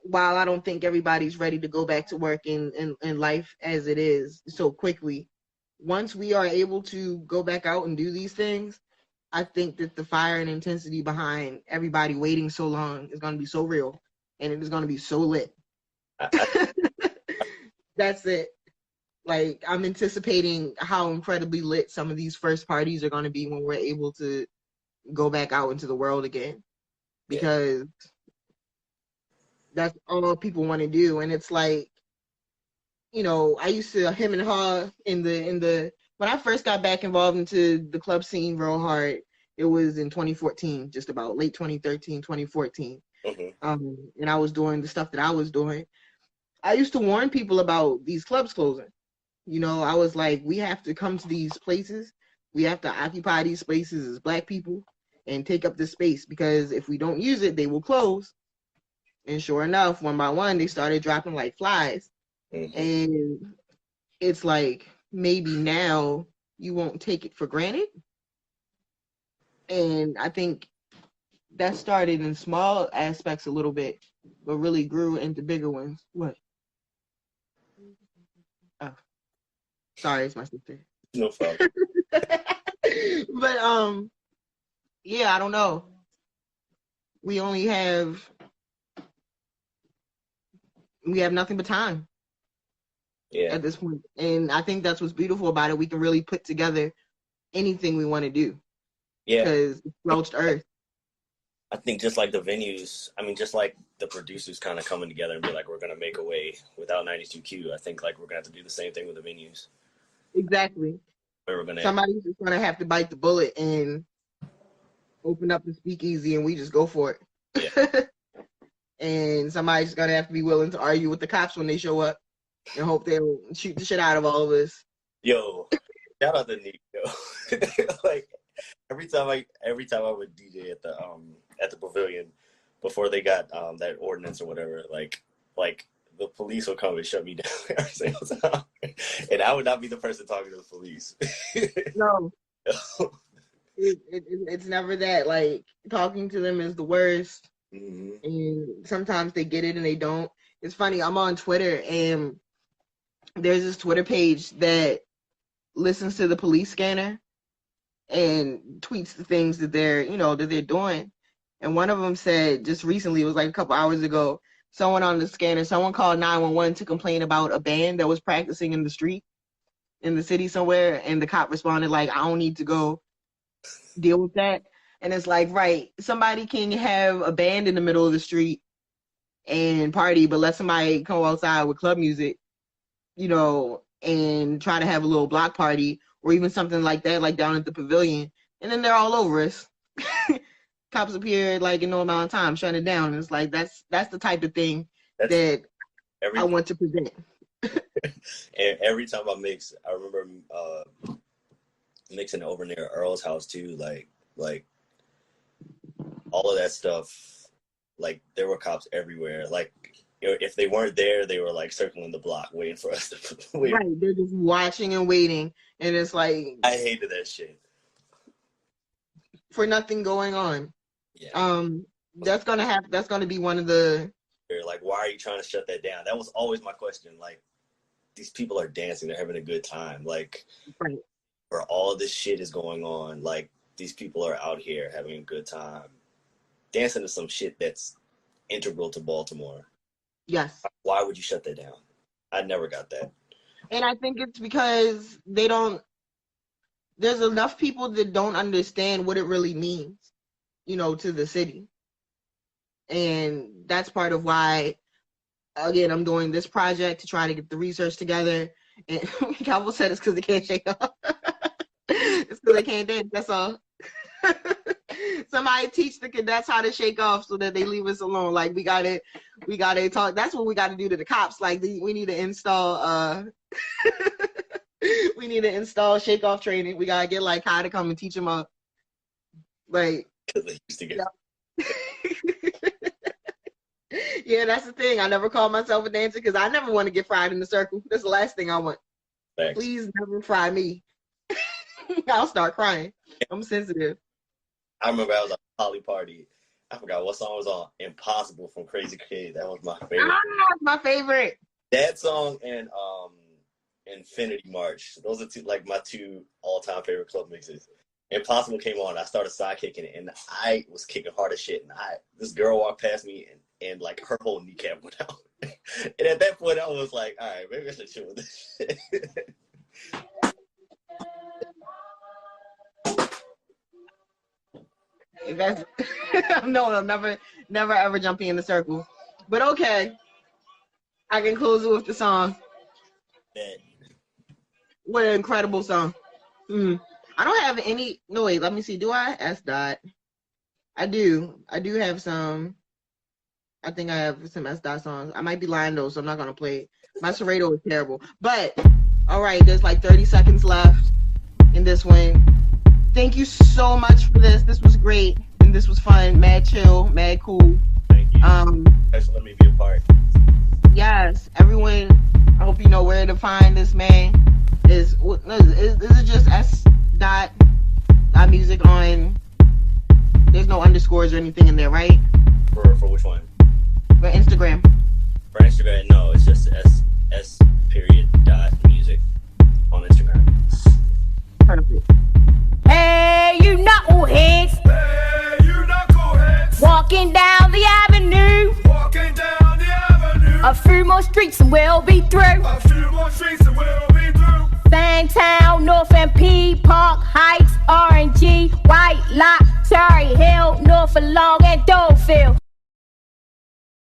while I don't think everybody's ready to go back to work in life as it is so quickly, once we are able to go back out and do these things, I think that the fire and intensity behind everybody waiting so long is going to be so real, and it is going to be so lit. That's it. Like, I'm anticipating how incredibly lit some of these first parties are going to be when we're able to go back out into the world again, because that's all people want to do. And it's like, I used to him and haw in the when I first got back involved into the club scene real hard. It was in 2014, just about late 2013, 2014. And I was doing the stuff that I was doing. I used to warn people about these clubs closing. I was like, we have to come to these places. We have to occupy these spaces as Black people and take up this space, because if we don't use it, they will close. And sure enough, one by one, they started dropping like flies. And it's like, maybe now you won't take it for granted. And I think that started in small aspects a little bit, but really grew into bigger ones. What? Oh, sorry, it's my sister. No problem. But yeah, I don't know. We have nothing but time. Yeah. At this point. And I think that's what's beautiful about it. We can really put together anything we want to do. Yeah. Because it's scorched earth. I think just like the venues, I mean, just like the producers kind of coming together and be like, we're going to make a way without 92Q. I think like we're going to have to do the same thing with the venues. Exactly. Somebody's just going to have to bite the bullet and open up the speakeasy, and we just go for it. Yeah. And somebody's going to have to be willing to argue with the cops when they show up and hope they'll shoot the shit out of all of us. Yo, shout out to Nico. Like every time I would DJ at the pavilion before they got that ordinance or whatever, like the police would come and shut me down every single time, and I would not be the person talking to the police. No, it's never that. Like, talking to them is the worst, and sometimes they get it and they don't. It's funny. I'm on Twitter, and there's this Twitter page that listens to the police scanner and tweets the things that they're doing. And one of them said just recently, it was like a couple hours ago, someone on the scanner, someone called 911 to complain about a band that was practicing in the street in the city somewhere, and the cop responded like, I don't need to go deal with that. And it's like, right, somebody can have a band in the middle of the street and party, but let somebody come outside with club music, and try to have a little block party or even something like that, like down at the pavilion, and then they're all over us. Cops appear like in no amount of time, shutting it down. And it's like, that's the type of thing that I want to present. And every time I mix, I remember mixing over near Earl's house too, like all of that stuff. Like there were cops everywhere. Like if they weren't there, they were like circling the block waiting for us to wait. Right, they're just watching and waiting, and it's like I hated that shit. For nothing going on. Yeah. That's gonna be one of the. They're like, why are you trying to shut that down? That was always my question. Like, these people are dancing, they're having a good time. Like, right. where all this shit is going on, like, these people are out here having a good time, dancing to some shit that's integral to Baltimore. Yes. Why would you shut that down? I never got that. And I think it's because there's enough people that don't understand what it really means, to the city. And that's part of why, again, I'm doing this project to try to get the research together. And Calvo said it's because they can't shake off. It's because they can't dance, that's all. Somebody teach the cadets how to shake off so that they leave us alone. Like, we gotta talk. That's what we gotta do to the cops. Like, we need to install shake off training. We gotta get like Kai to come and teach them up. Like, because they used to get. Yeah, that's the thing. I never call myself a dancer because I never want to get fried in the circle. That's the last thing I want. Thanks. Please never fry me. I'll start crying. I'm sensitive. I remember I was at a poly party. I forgot what song was on. Impossible from Crazy Kid. That was my favorite. That's my favorite. That song and Infinity March. Those are my two all-time favorite club mixes. Impossible came on. I started side kicking it, and I was kicking hard as shit. And this girl walked past me, and like her whole kneecap went out. And at that point, I was like, all right, maybe I should chill with this shit. That's no, never ever jumping in the circle. But okay, I can close it with the song. What an incredible song. I don't have any. No, wait. Let me see. Do I? S.Dot. I do have some. I think I have some S.Dot songs. I might be lying though, so I'm not gonna play it. My Serato is terrible. But all right, there's like 30 seconds left in this one. Thank you so much for this. This was great and this was fun. Mad chill, mad cool. Thank you. Thanks for letting me be a part. Yes, everyone. I hope you know where to find this man. This is just S.Dot music on. There's no underscores or anything in there, right? For which one? For Instagram. For Instagram, no. It's just S period dot music on Instagram. Perfect. Hey, you knuckleheads. Hey, you knuckleheads. Walking down the avenue. Walking down the avenue. A few more streets and we'll be through. A few more streets and we'll be through. Fangtown, North MP, Park Heights, RNG, White Lock, Cherry Hill, North Long and Dolefield.